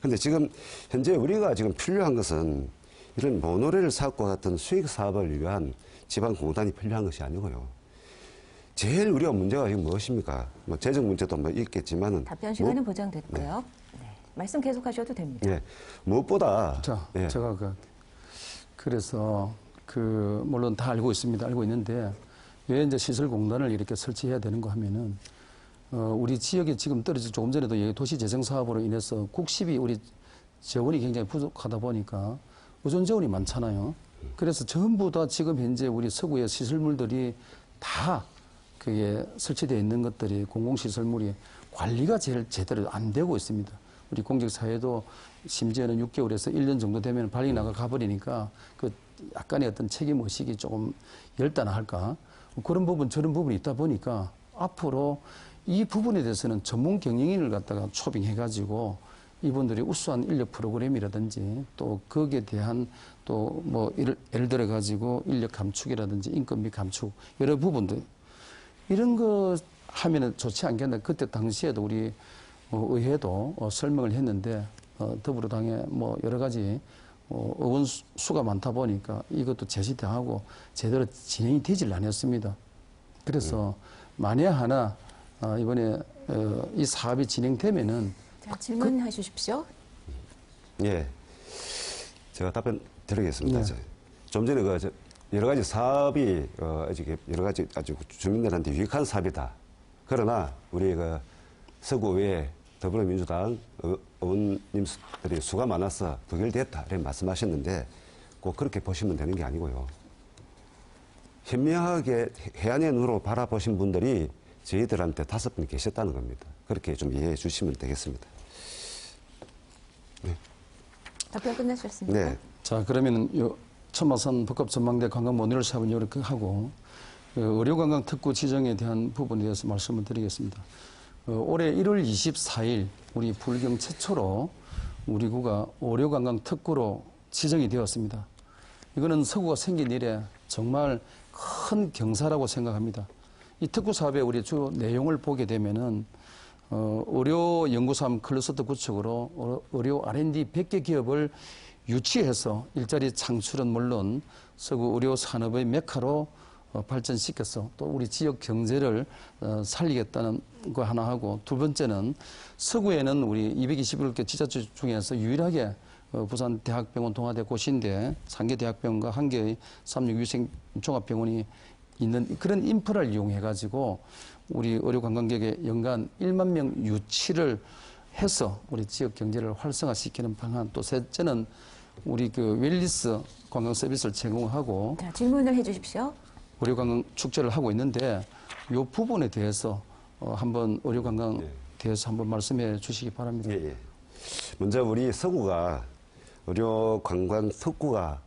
근데 지금 현재 우리가 지금 필요한 것은 이런 모노레일 사업과 같은 수익 사업을 위한 지방공단이 필요한 것이 아니고요. 제일 우리가 문제가 지금 무엇입니까? 뭐 재정 문제도 뭐 있겠지만은 답변 시간은 보장됐고요. 네. 말씀 계속하셔도 됩니다. 예, 무엇보다 자, 예. 제가 그래서 물론 다 알고 있습니다. 알고 있는데 왜 이제 시설공단을 이렇게 설치해야 되는가 하면은 우리 지역에 지금 떨어져 조금 전에도 도시재생 사업으로 인해서 국십이 우리 재원이 굉장히 부족하다 보니까 의존 재원이 많잖아요. 그래서 전부 다 지금 현재 우리 서구의 시설물들이 다 그게 설치되어 있는 것들이 공공시설물이 관리가 제대로 안 되고 있습니다. 우리 공직사회도 심지어는 6개월에서 1년 정도 되면 발이 나가 가버리니까 그 약간의 어떤 책임의식이 조금 열단할까 그런 부분 저런 부분이 있다 보니까 앞으로 이 부분에 대해서는 전문 경영인을 갖다가 초빙해가지고 이분들이 우수한 인력 프로그램이라든지 또 거기에 대한 또 뭐 예를 들어 가지고 인력 감축이라든지 인건비 감축 여러 부분들 이런 거 하면은 좋지 않겠나. 그때 당시에도 우리 의회도 설명을 했는데 더불어당에 뭐 여러 가지 의원 수가 많다 보니까 이것도 제시대하고 제대로 진행이 되질 않았습니다. 그래서 만에 하나 이번에 이 사업이 진행되면은 자, 질문해 주십시오. 예, 제가 답변 드리겠습니다. 네. 좀 전에 여러 가지 사업이 여러 가지 아주 주민들한테 유익한 사업이다. 그러나 우리 서구의 더불어민주당 의원님들이 수가 많아서 부결됐다 이렇게 말씀하셨는데 꼭 그렇게 보시면 되는 게 아니고요. 현명하게 해안의 눈으로 바라보신 분들이 저희들한테 5분 계셨다는 겁니다. 그렇게 좀 이해해 주시면 되겠습니다. 네. 답변 끝내셨습니까? 네. 자, 그러면은 천마산 복합전망대 관광 모듈 사업은 이렇게 하고 의료관광 특구 지정에 대한 부분에 대해서 말씀을 드리겠습니다. 올해 1월 24일 우리 불경 최초로 우리 구가 의료관광 특구로 지정이 되었습니다. 이거는 서구가 생긴 이래 정말 큰 경사라고 생각합니다. 이 특구 사업의 우리 주 내용을 보게 되면은 의료 연구사업 클러스터 구축으로 의료 R&D 100개 기업을 유치해서 일자리 창출은 물론 서구 의료 산업의 메카로 발전시켜서 또 우리 지역 경제를 살리겠다는 거 하나 하고 두 번째는 서구에는 우리 221개 지자체 중에서 유일하게 부산 대학병원 동아대 고시인데 3개 대학병원과 1개의 36위생 종합병원이 있는 그런 인프라를 이용해 가지고 우리 의료 관광객의 연간 1만 명 유치를 해서 우리 지역 경제를 활성화시키는 방안 또 셋째는 우리 웰리스 관광 서비스를 제공하고 자, 질문을 해 주십시오. 의료 관광 축제를 하고 있는데 이 부분에 대해서 한번 의료 관광 대해서 한번 말씀해 주시기 바랍니다. 예. 먼저 우리 서구가 의료 관광 특구가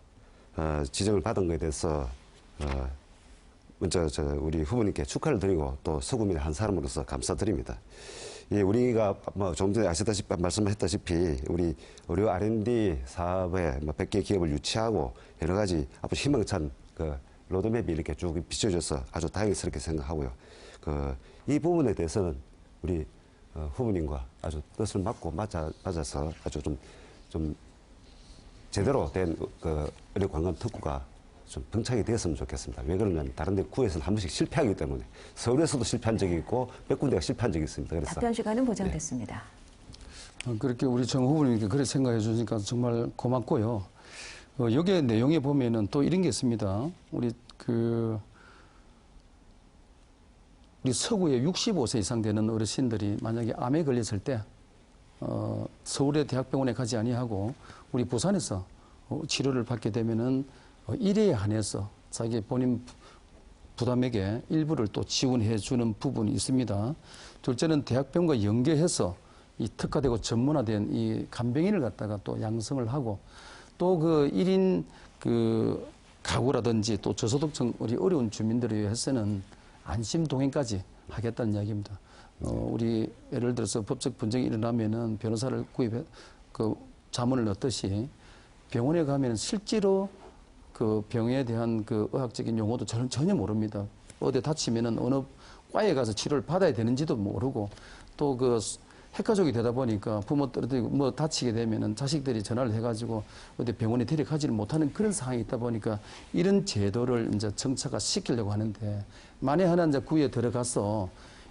지정을 받은 것에 대해서 먼저 우리 후보님께 축하를 드리고 또 서구민의 한 사람으로서 감사드립니다. 예, 우리가 좀 전에 말씀하셨다시피 우리 의료 R&D 사업에 100개 기업을 유치하고 여러 가지 앞으로 희망찬 로드맵이 이렇게 쭉 비춰져서 아주 다행스럽게 생각하고요. 이 부분에 대해서는 우리 후보님과 아주 뜻을 맞고 맞아서 아주 좀 제대로 된 의료 관광 특구가 좀 등장이 되었으면 좋겠습니다. 왜 그러냐면 다른 데 구에서는 한 번씩 실패하기 때문에 서울에서도 실패한 적이 있고 몇 군데가 실패한 적이 있습니다. 그래서 답변 시간은 보장됐습니다. 그렇게 우리 정 후보님께 그렇게 생각해 주시니까 정말 고맙고요. 여기에 내용에 보면은 또 이런 게 있습니다. 우리 서구에 65세 이상 되는 어르신들이 만약에 암에 걸렸을 때 서울의 대학병원에 가지 아니하고 우리 부산에서 치료를 받게 되면은 일에 한해서 자기 본인 부담액의 일부를 또 지원해 주는 부분이 있습니다. 둘째는 대학병원과 연계해서 이 특화되고 전문화된 이 간병인을 갖다가 또 양성을 하고 또 그 1인 가구라든지 또 저소득층 우리 어려운 주민들을 위해서는 안심 동행까지 하겠다는 이야기입니다. 우리 예를 들어서 법적 분쟁이 일어나면은 변호사를 구입해 자문을 넣듯이 병원에 가면 실제로 그 병에 대한 그 의학적인 용어도 저는 전혀 모릅니다. 어디 다치면은 어느 과에 가서 치료를 받아야 되는지도 모르고 또 핵가족이 되다 보니까 부모 떨어지고 뭐 다치게 되면은 자식들이 전화를 해가지고 어디 병원에 데려가지를 못하는 그런 상황이 있다 보니까 이런 제도를 이제 정착화 시키려고 하는데 만에 하나 이제 구에 들어가서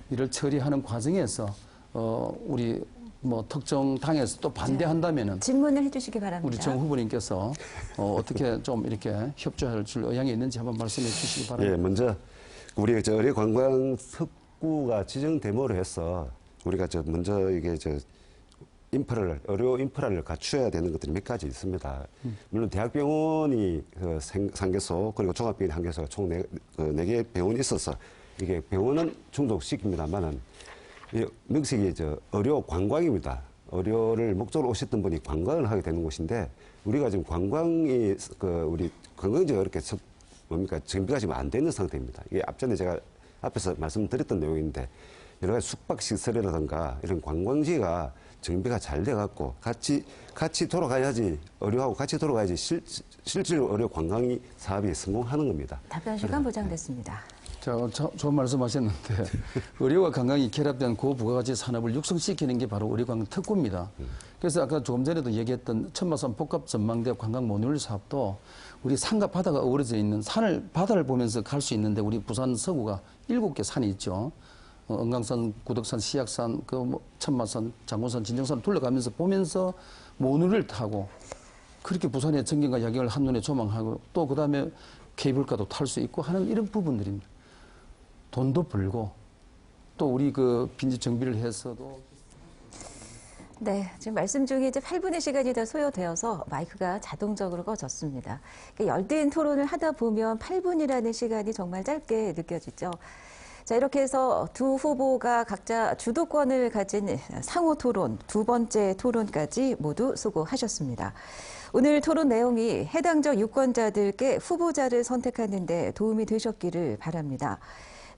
이를 처리하는 과정에서 우리 뭐 특정 당에서 또 반대한다면은 질문을 해주시기 바랍니다. 우리 정 후보님께서 어떻게 좀 이렇게 협조할 줄 의향이 있는지 한번 말씀해 주시기 바랍니다. 예, 먼저 우리 의료 관광 특구가 지정됨으로 해서 우리가 먼저 이게 의료 인프라를 갖춰야 되는 것들이 몇 가지 있습니다. 물론 대학병원이 상개소 그리고 종합병원 한 개소가 총 4개 병원이 있어서 이게 병원은 중독시킵니다만은 명색이 의료 관광입니다. 의료를 목적으로 오셨던 분이 관광을 하게 되는 곳인데 우리가 지금 관광이 우리 관광지가 그렇게 정비가 지금 안 되는 상태입니다. 이게 앞전에 제가 앞에서 말씀드렸던 내용인데 여러 가지 숙박시설이라든가 이런 관광지가 정비가 잘 돼갖고 같이 돌아가야지 의료하고 같이 돌아가야지 실제로 의료 관광이 사업이 성공하는 겁니다. 답변 시간 보장됐습니다. 좋은 말씀하셨는데 의료와 관광이 결합된 고부가가치 산업을 육성시키는 게 바로 의료관광 특구입니다. 그래서 아까 조금 전에도 얘기했던 천마산 복합전망대 관광 모듈 사업도 우리 산과 바다가 어우러져 있는 바다를 보면서 갈 수 있는데 우리 부산 서구가 7개 산이 있죠. 은강산, 구덕산, 시약산, 천마산, 장군산, 진정산을 둘러가면서 보면서 모듈을 타고 그렇게 부산의 전경과 야경을 한눈에 조망하고 또 그다음에 케이블카도 탈 수 있고 하는 이런 부분들입니다. 돈도 벌고 또 우리 빈집 정비를 해서도 네, 지금 말씀 중에 이제 8분의 시간이 다 소요되어서 마이크가 자동적으로 꺼졌습니다. 열띤 토론을 하다 보면 8분이라는 시간이 정말 짧게 느껴지죠. 자, 이렇게 해서 두 후보가 각자 주도권을 가진 상호 토론, 두 번째 토론까지 모두 수고하셨습니다. 오늘 토론 내용이 해당 저 유권자들께 후보자를 선택하는 데 도움이 되셨기를 바랍니다.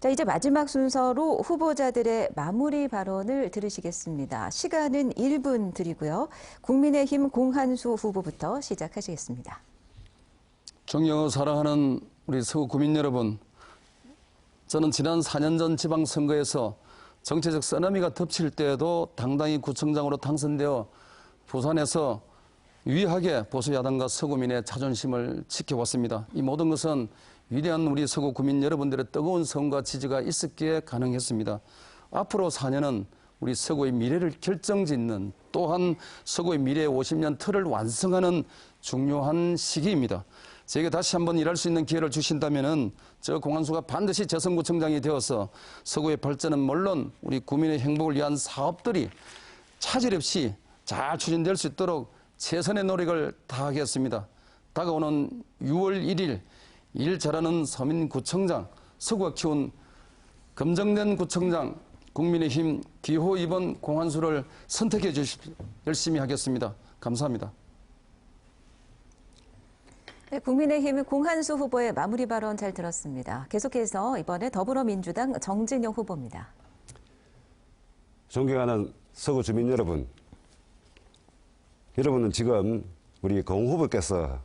자, 이제 마지막 순서로 후보자들의 마무리 발언을 들으시겠습니다. 시간은 1분 드리고요. 국민의힘 공한수 후보부터 시작하시겠습니다. 존경하고 사랑하는 우리 서구 구민 여러분, 저는 지난 4년 전 지방선거에서 정치적 쓰나미가 덮칠 때에도 당당히 구청장으로 당선되어 부산에서 유의하게 보수야당과 서구민의 자존심을 지켜왔습니다. 이 모든 것은 위대한 우리 서구 구민 여러분들의 뜨거운 성과 지지가 있었기에 가능했습니다. 앞으로 4년은 우리 서구의 미래를 결정짓는 또한 서구의 미래의 50년 틀을 완성하는 중요한 시기입니다. 제게 다시 한번 일할 수 있는 기회를 주신다면은 저 공한수가 반드시 재선구청장이 되어서 서구의 발전은 물론 우리 구민의 행복을 위한 사업들이 차질 없이 잘 추진될 수 있도록 최선의 노력을 다하겠습니다. 다가오는 6월 1일 일 잘하는 서민구청장, 서구가 키운 검증된 구청장, 국민의힘 기호 2번 공한수를 선택해 주십시오. 열심히 하겠습니다. 감사합니다. 네, 국민의힘 공한수 후보의 마무리 발언 잘 들었습니다. 계속해서 이번에 더불어민주당 정진영 후보입니다. 존경하는 서구 주민 여러분, 여러분은 지금 우리 공 후보께서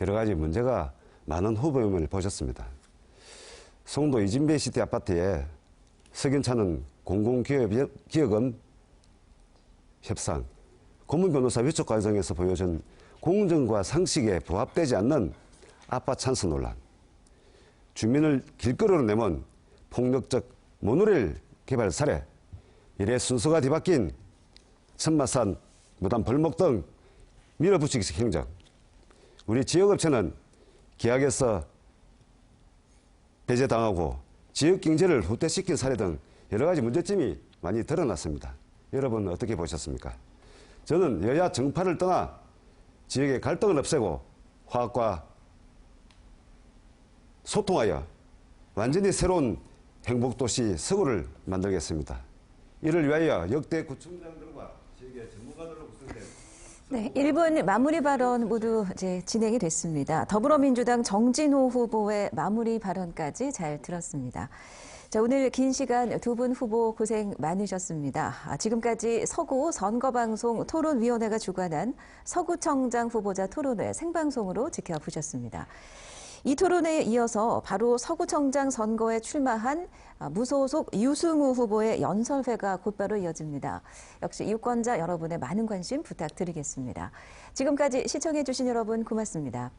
여러 가지 문제가 많은 후보임을 보셨습니다. 송도 이진배 시티 아파트에 석연찮은 공공기여금 협상, 고문 변호사 위촉 과정에서 보여준 공정과 상식에 부합되지 않는 아빠 찬스 논란, 주민을 길거리로 내몬 폭력적 모노레일 개발 사례, 이래 순서가 뒤바뀐 천마산 무단 벌목 등 밀어붙이기식 행정, 우리 지역업체는 계약에서 배제당하고 지역 경제를 후퇴시킨 사례 등 여러 가지 문제점이 많이 드러났습니다. 여러분 어떻게 보셨습니까? 저는 여야 정파를 떠나 지역의 갈등을 없애고 화합과 소통하여 완전히 새로운 행복도시 서구를 만들겠습니다. 이를 위하여 역대 구청장들과 지역의 전문가들로 구성된 네, 1분 마무리 발언 모두 이제 진행이 됐습니다. 더불어민주당 정진호 후보의 마무리 발언까지 잘 들었습니다. 자, 오늘 긴 시간 두 분 후보 고생 많으셨습니다. 지금까지 서구 선거방송 토론위원회가 주관한 서구청장 후보자 토론회 생방송으로 지켜보셨습니다. 이 토론회에 이어서 바로 서구청장 선거에 출마한 무소속 유승우 후보의 연설회가 곧바로 이어집니다. 역시 유권자 여러분의 많은 관심 부탁드리겠습니다. 지금까지 시청해주신 여러분 고맙습니다.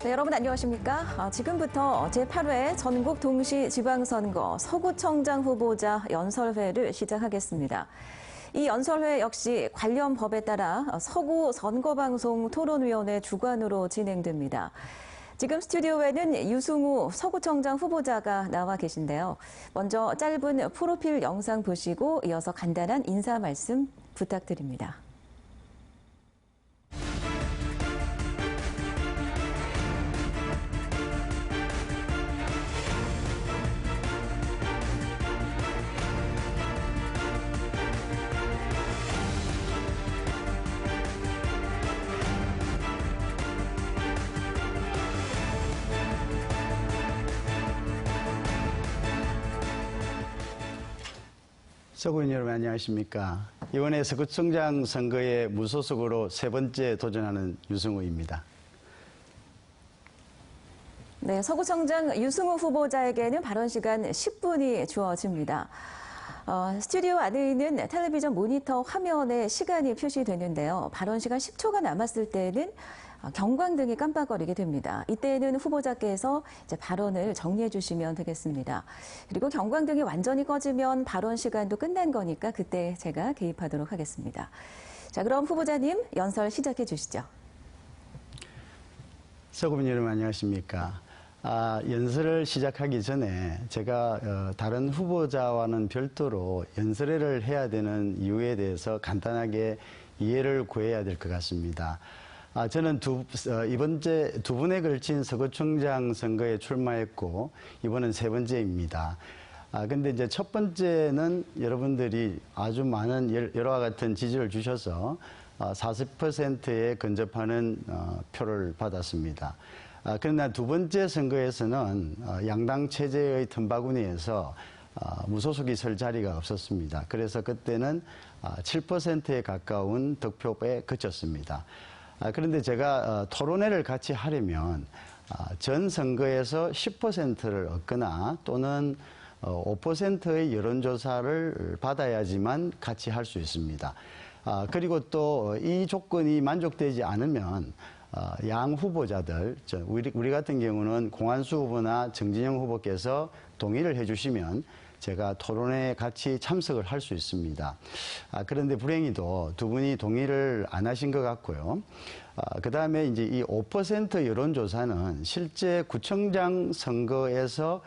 네, 여러분 안녕하십니까? 지금부터 제8회 전국 동시 지방선거 서구청장 후보자 연설회를 시작하겠습니다. 이 연설회 역시 관련 법에 따라 서구 선거방송 토론위원회 주관으로 진행됩니다. 지금 스튜디오에는 유승우 서구청장 후보자가 나와 계신데요. 먼저 짧은 프로필 영상 보시고 이어서 간단한 인사 말씀 부탁드립니다. 서구인 여러분 안녕하십니까. 이번에 서구청장 선거에 무소속으로 세 번째 도전하는 유승우입니다. 네, 서구청장 유승우 후보자에게는 발언 시간 10분이 주어집니다. 스튜디오 안에 있는 텔레비전 모니터 화면에 시간이 표시되는데요. 발언 시간 10초가 남았을 때는 경광등이 깜빡거리게 됩니다. 이때는 후보자께서 이제 발언을 정리해 주시면 되겠습니다. 그리고 경광등이 완전히 꺼지면 발언 시간도 끝난 거니까 그때 제가 개입하도록 하겠습니다. 자, 그럼 후보자님 연설 시작해 주시죠. 서구민 여러분 안녕하십니까. 연설을 시작하기 전에 제가 다른 후보자와는 별도로 연설회를 해야 되는 이유에 대해서 간단하게 이해를 구해야 될 것 같습니다. 저는 이번째 두 번에 걸친 서구청장 선거에 출마했고 이번은 세 번째입니다. 근데 이제 첫 번째는 여러분들이 아주 많은 여러와 같은 지지를 주셔서 40%에 근접하는 표를 받았습니다. 그러나 두 번째 선거에서는 양당 체제의 틈바구니에서 무소속이 설 자리가 없었습니다. 그래서 그때는 7%에 가까운 득표에 그쳤습니다. 그런데 제가 토론회를 같이 하려면 전 선거에서 10%를 얻거나 또는 5%의 여론조사를 받아야지만 같이 할 수 있습니다. 그리고 또 이 조건이 만족되지 않으면 양 후보자들, 우리 같은 경우는 공한수 후보나 정진영 후보께서 동의를 해주시면 제가 토론에 같이 참석을 할 수 있습니다. 그런데 불행히도 두 분이 동의를 안 하신 것 같고요. 그 다음에 이제 이 5% 여론조사는 실제 구청장 선거에서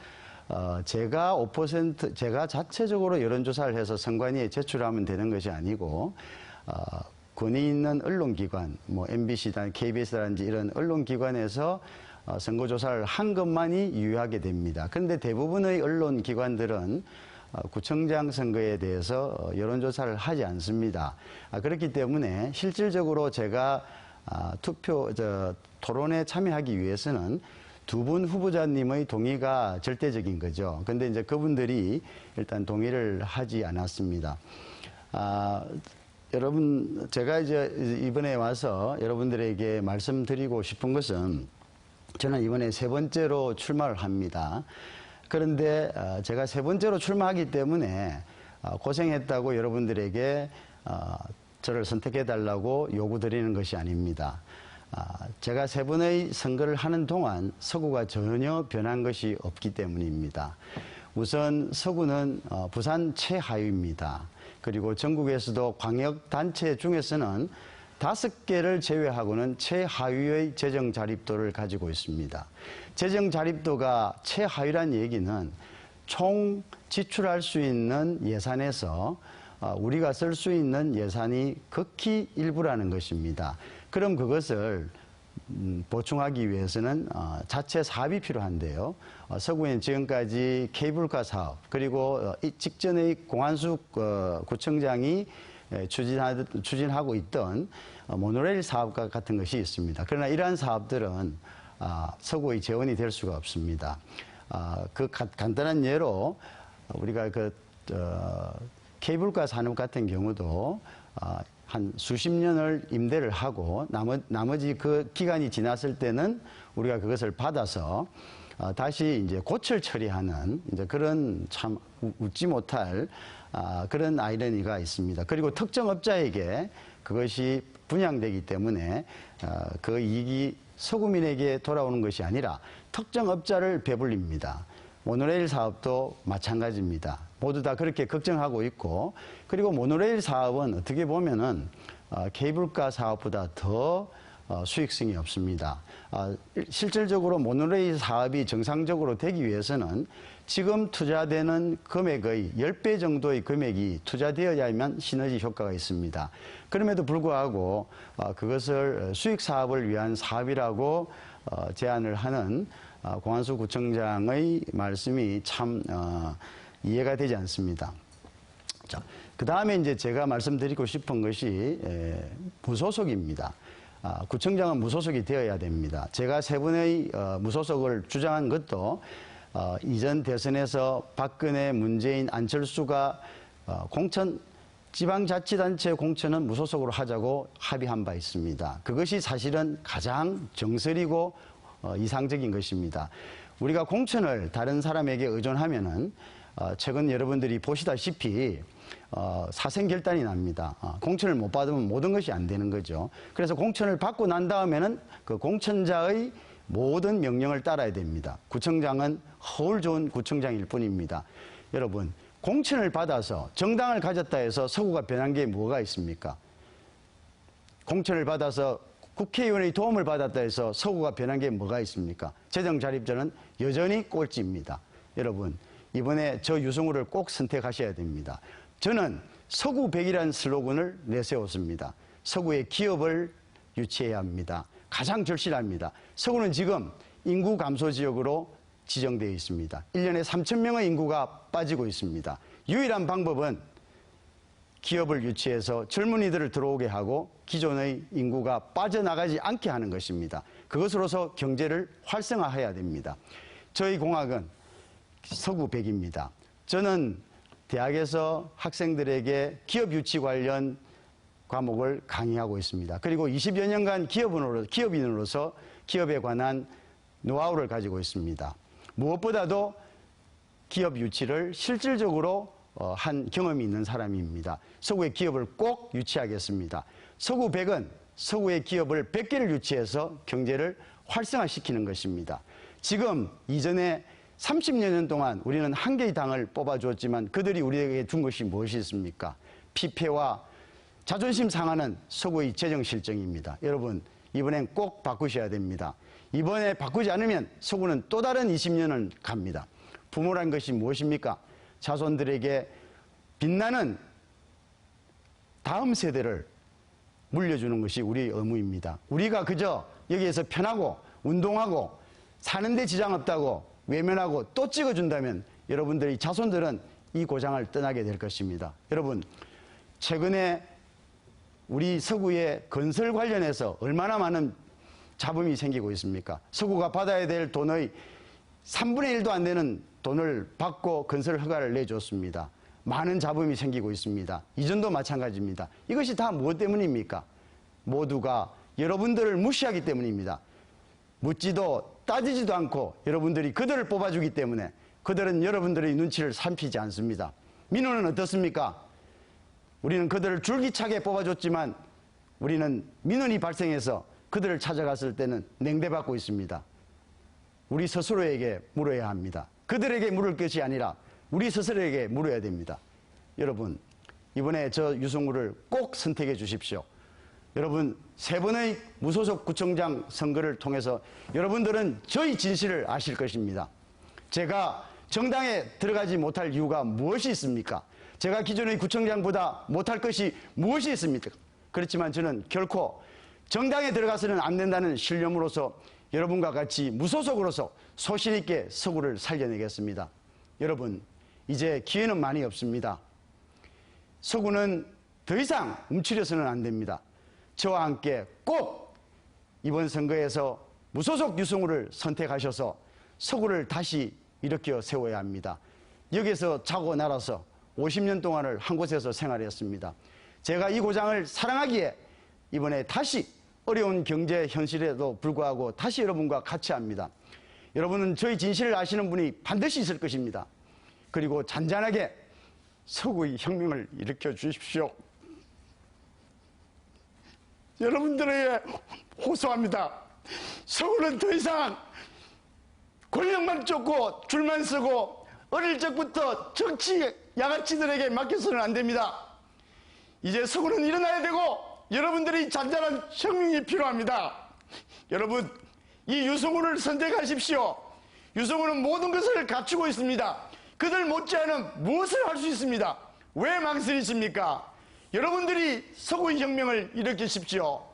제가 5% 제가 자체적으로 여론조사를 해서 선관위에 제출하면 되는 것이 아니고 권위 있는 언론기관, 뭐 MBC나 KBS라든지 이런 언론기관에서 선거조사를 한 것만이 유효하게 됩니다. 그런데 대부분의 언론기관들은 구청장 선거에 대해서 여론조사를 하지 않습니다. 그렇기 때문에 실질적으로 제가 토론에 참여하기 위해서는 두 분 후보자님의 동의가 절대적인 거죠. 근데 이제 그분들이 일단 동의를 하지 않았습니다. 여러분, 제가 이제 이번에 와서 여러분들에게 말씀드리고 싶은 것은 저는 이번에 세 번째로 출마를 합니다. 그런데 제가 세 번째로 출마하기 때문에 고생했다고 여러분들에게 저를 선택해달라고 요구드리는 것이 아닙니다. 제가 세 번의 선거를 하는 동안 서구가 전혀 변한 것이 없기 때문입니다. 우선 서구는 부산 최하위입니다. 그리고 전국에서도 광역단체 중에서는 5개를 제외하고는 최하위의 재정 자립도를 가지고 있습니다. 재정 자립도가 최하위란 얘기는 총 지출할 수 있는 예산에서 우리가 쓸 수 있는 예산이 극히 일부라는 것입니다. 그럼 그것을 보충하기 위해서는 자체 사업이 필요한데요. 서구엔 지금까지 케이블카 사업 그리고 직전의 공안수 구청장이 추진하고 있던 모노레일 사업과 같은 것이 있습니다. 그러나 이러한 사업들은 서구의 재원이 될 수가 없습니다. 그 간단한 예로 우리가 케이블카 산업 같은 경우도 한 수십 년을 임대를 하고 나머지 그 기간이 지났을 때는 우리가 그것을 받아서 다시 이제 고철 처리하는 이제 그런 참 웃지 못할 그런 아이러니가 있습니다. 그리고 특정 업자에게 그것이 분양되기 때문에 그 이익이 서구민에게 돌아오는 것이 아니라 특정 업자를 배불립니다. 모노레일 사업도 마찬가지입니다. 모두 다 그렇게 걱정하고 있고, 그리고 모노레일 사업은 어떻게 보면은 케이블카 사업보다 더 수익성이 없습니다. 실질적으로 모노레일 사업이 정상적으로 되기 위해서는 지금 투자되는 금액의 10배 정도의 금액이 투자되어야만 시너지 효과가 있습니다. 그럼에도 불구하고 그것을 수익 사업을 위한 사업이라고 제안을 하는 공안수 구청장의 말씀이 참 이해가 되지 않습니다. 자, 그 다음에 이제 제가 말씀드리고 싶은 것이 무소속입니다. 구청장은 무소속이 되어야 됩니다. 제가 세 번의 무소속을 주장한 것도 이전 대선에서 박근혜, 문재인, 안철수가 공천 지방자치단체 공천은 무소속으로 하자고 합의한 바 있습니다. 그것이 사실은 가장 정설이고 이상적인 것입니다. 우리가 공천을 다른 사람에게 의존하면은 최근 여러분들이 보시다시피 사생결단이 납니다. 공천을 못 받으면 모든 것이 안 되는 거죠. 그래서 공천을 받고 난 다음에는 그 공천자의 모든 명령을 따라야 됩니다. 구청장은 허울 좋은 구청장일 뿐입니다. 여러분, 공천을 받아서 정당을 가졌다 해서 서구가 변한 게 뭐가 있습니까? 공천을 받아서 국회의원의 도움을 받았다 해서 서구가 변한 게 뭐가 있습니까? 재정자립제는 여전히 꼴찌입니다. 여러분, 이번에 저 유승우를 꼭 선택하셔야 됩니다. 저는 서구 100이라는 슬로건을 내세웠습니다. 서구의 기업을 유치해야 합니다. 가장 절실합니다. 서구는 지금 인구 감소 지역으로 지정되어 있습니다. 1년에 3,000명의 인구가 빠지고 있습니다. 유일한 방법은 기업을 유치해서 젊은이들을 들어오게 하고 기존의 인구가 빠져나가지 않게 하는 것입니다. 그것으로서 경제를 활성화해야 됩니다. 저희 공학은 서구 100입니다. 저는 대학에서 학생들에게 기업 유치 관련 과목을 강의하고 있습니다. 그리고 20여 년간 기업인으로서 기업에 관한 노하우를 가지고 있습니다. 무엇보다도 기업 유치를 실질적으로 한 경험이 있는 사람입니다. 서구의 기업을 꼭 유치하겠습니다. 서구 100은 서구의 기업을 100개를 유치해서 경제를 활성화시키는 것입니다. 지금 이전에 30여 년 동안 우리는 한 개의 당을 뽑아주었지만 그들이 우리에게 준 것이 무엇이 있습니까? 피폐와 자존심 상하는 서구의 재정 실정입니다. 여러분, 이번엔 꼭 바꾸셔야 됩니다. 이번에 바꾸지 않으면 서구는 또 다른 20년을 갑니다. 부모란 것이 무엇입니까? 자손들에게 빛나는 다음 세대를 물려주는 것이 우리의 의무입니다. 우리가 그저 여기에서 편하고 운동하고 사는데 지장 없다고 외면하고 또 찍어준다면 여러분들의 자손들은 이 고장을 떠나게 될 것입니다. 여러분, 최근에 우리 서구의 건설 관련해서 얼마나 많은 잡음이 생기고 있습니까? 서구가 받아야 될 돈의 3분의 1도 안 되는 돈을 받고 건설 허가를 내줬습니다. 많은 잡음이 생기고 있습니다. 이전도 마찬가지입니다. 이것이 다 무엇 때문입니까? 모두가 여러분들을 무시하기 때문입니다. 묻지도 따지지도 않고 여러분들이 그들을 뽑아주기 때문에 그들은 여러분들의 눈치를 살피지 않습니다. 민원은 어떻습니까? 우리는 그들을 줄기차게 뽑아줬지만 우리는 민원이 발생해서 그들을 찾아갔을 때는 냉대받고 있습니다. 우리 스스로에게 물어야 합니다. 그들에게 물을 것이 아니라 우리 스스로에게 물어야 됩니다. 여러분, 이번에 저 유승우를 꼭 선택해 주십시오. 여러분, 3번의 무소속 구청장 선거를 통해서 여러분들은 저희 진실을 아실 것입니다. 제가 정당에 들어가지 못할 이유가 무엇이 있습니까? 제가 기존의 구청장보다 못할 것이 무엇이 있습니까? 그렇지만 저는 결코 정당에 들어가서는 안 된다는 신념으로서 여러분과 같이 무소속으로서 소신 있게 서구를 살려내겠습니다. 여러분, 이제 기회는 많이 없습니다. 서구는 더 이상 움츠려서는 안 됩니다. 저와 함께 꼭 이번 선거에서 무소속 유승우를 선택하셔서 서구를 다시 일으켜 세워야 합니다. 여기서 자고 날아서 50년 동안을 한 곳에서 생활했습니다. 제가 이 고장을 사랑하기에 이번에 다시 어려운 경제 현실에도 불구하고 다시 여러분과 같이 합니다. 여러분은 저희 진실을 아시는 분이 반드시 있을 것입니다. 그리고 잔잔하게 서구의 혁명을 일으켜 주십시오. 여러분들에게 호소합니다. 서구는 더 이상 권력만 쫓고 줄만 서고 어릴 적부터 정치 양아치들에게 맡겨서는 안 됩니다. 이제 서구는 일어나야 되고 여러분들이 잔잔한 혁명이 필요합니다. 여러분, 이 유승우를 선택하십시오. 유승우는 모든 것을 갖추고 있습니다. 그들 못지않은 무엇을 할 수 있습니다. 왜 망설이십니까? 여러분들이 서구의 혁명을 일으키십시오.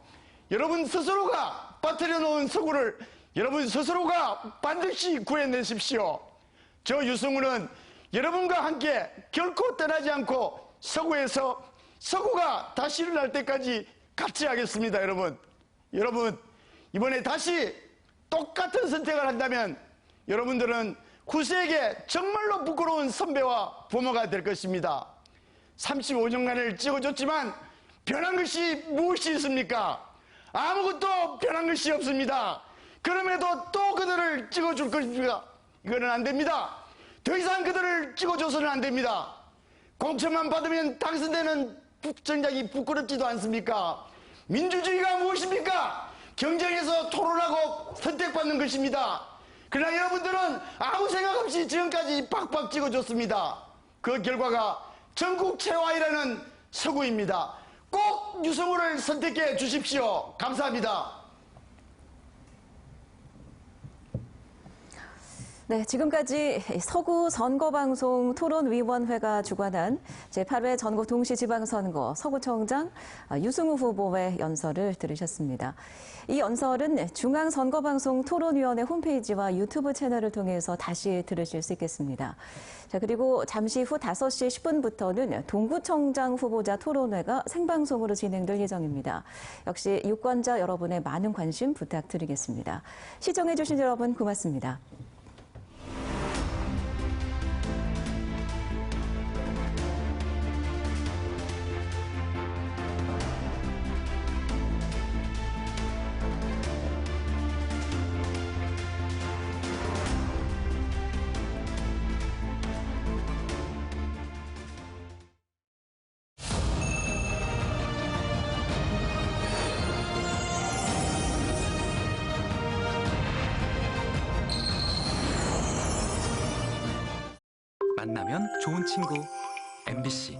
여러분 스스로가 빠뜨려 놓은 서구를 여러분 스스로가 반드시 구해내십시오. 저 유승우는 여러분과 함께 결코 떠나지 않고 서구에서 서구가 다시 일어날 때까지 같이 하겠습니다. 여러분 이번에 다시 똑같은 선택을 한다면 여러분들은 후세에게 정말로 부끄러운 선배와 부모가 될 것입니다. 35년간을 찍어줬지만 변한 것이 무엇이 있습니까? 아무것도 변한 것이 없습니다. 그럼에도 또 그들을 찍어줄 것입니다. 이거는 안 됩니다. 더 이상 그들을 찍어줘서는 안 됩니다. 공천만 받으면 당선되는 정작이 부끄럽지도 않습니까? 민주주의가 무엇입니까? 경쟁에서 토론하고 선택받는 것입니다. 그러나 여러분들은 아무 생각 없이 지금까지 팍팍 찍어줬습니다. 그 결과가 전국 최하위라는 서구입니다. 꼭 유승우를 선택해 주십시오. 감사합니다. 네, 지금까지 서구 선거방송 토론위원회가 주관한 제8회 전국 동시지방선거 서구청장 유승우 후보의 연설을 들으셨습니다. 이 연설은 중앙선거방송 토론위원회 홈페이지와 유튜브 채널을 통해서 다시 들으실 수 있겠습니다. 자, 그리고 잠시 후 5시 10분부터는 동구청장 후보자 토론회가 생방송으로 진행될 예정입니다. 역시 유권자 여러분의 많은 관심 부탁드리겠습니다. 시청해주신 여러분 고맙습니다. 만나면 좋은 친구 MBC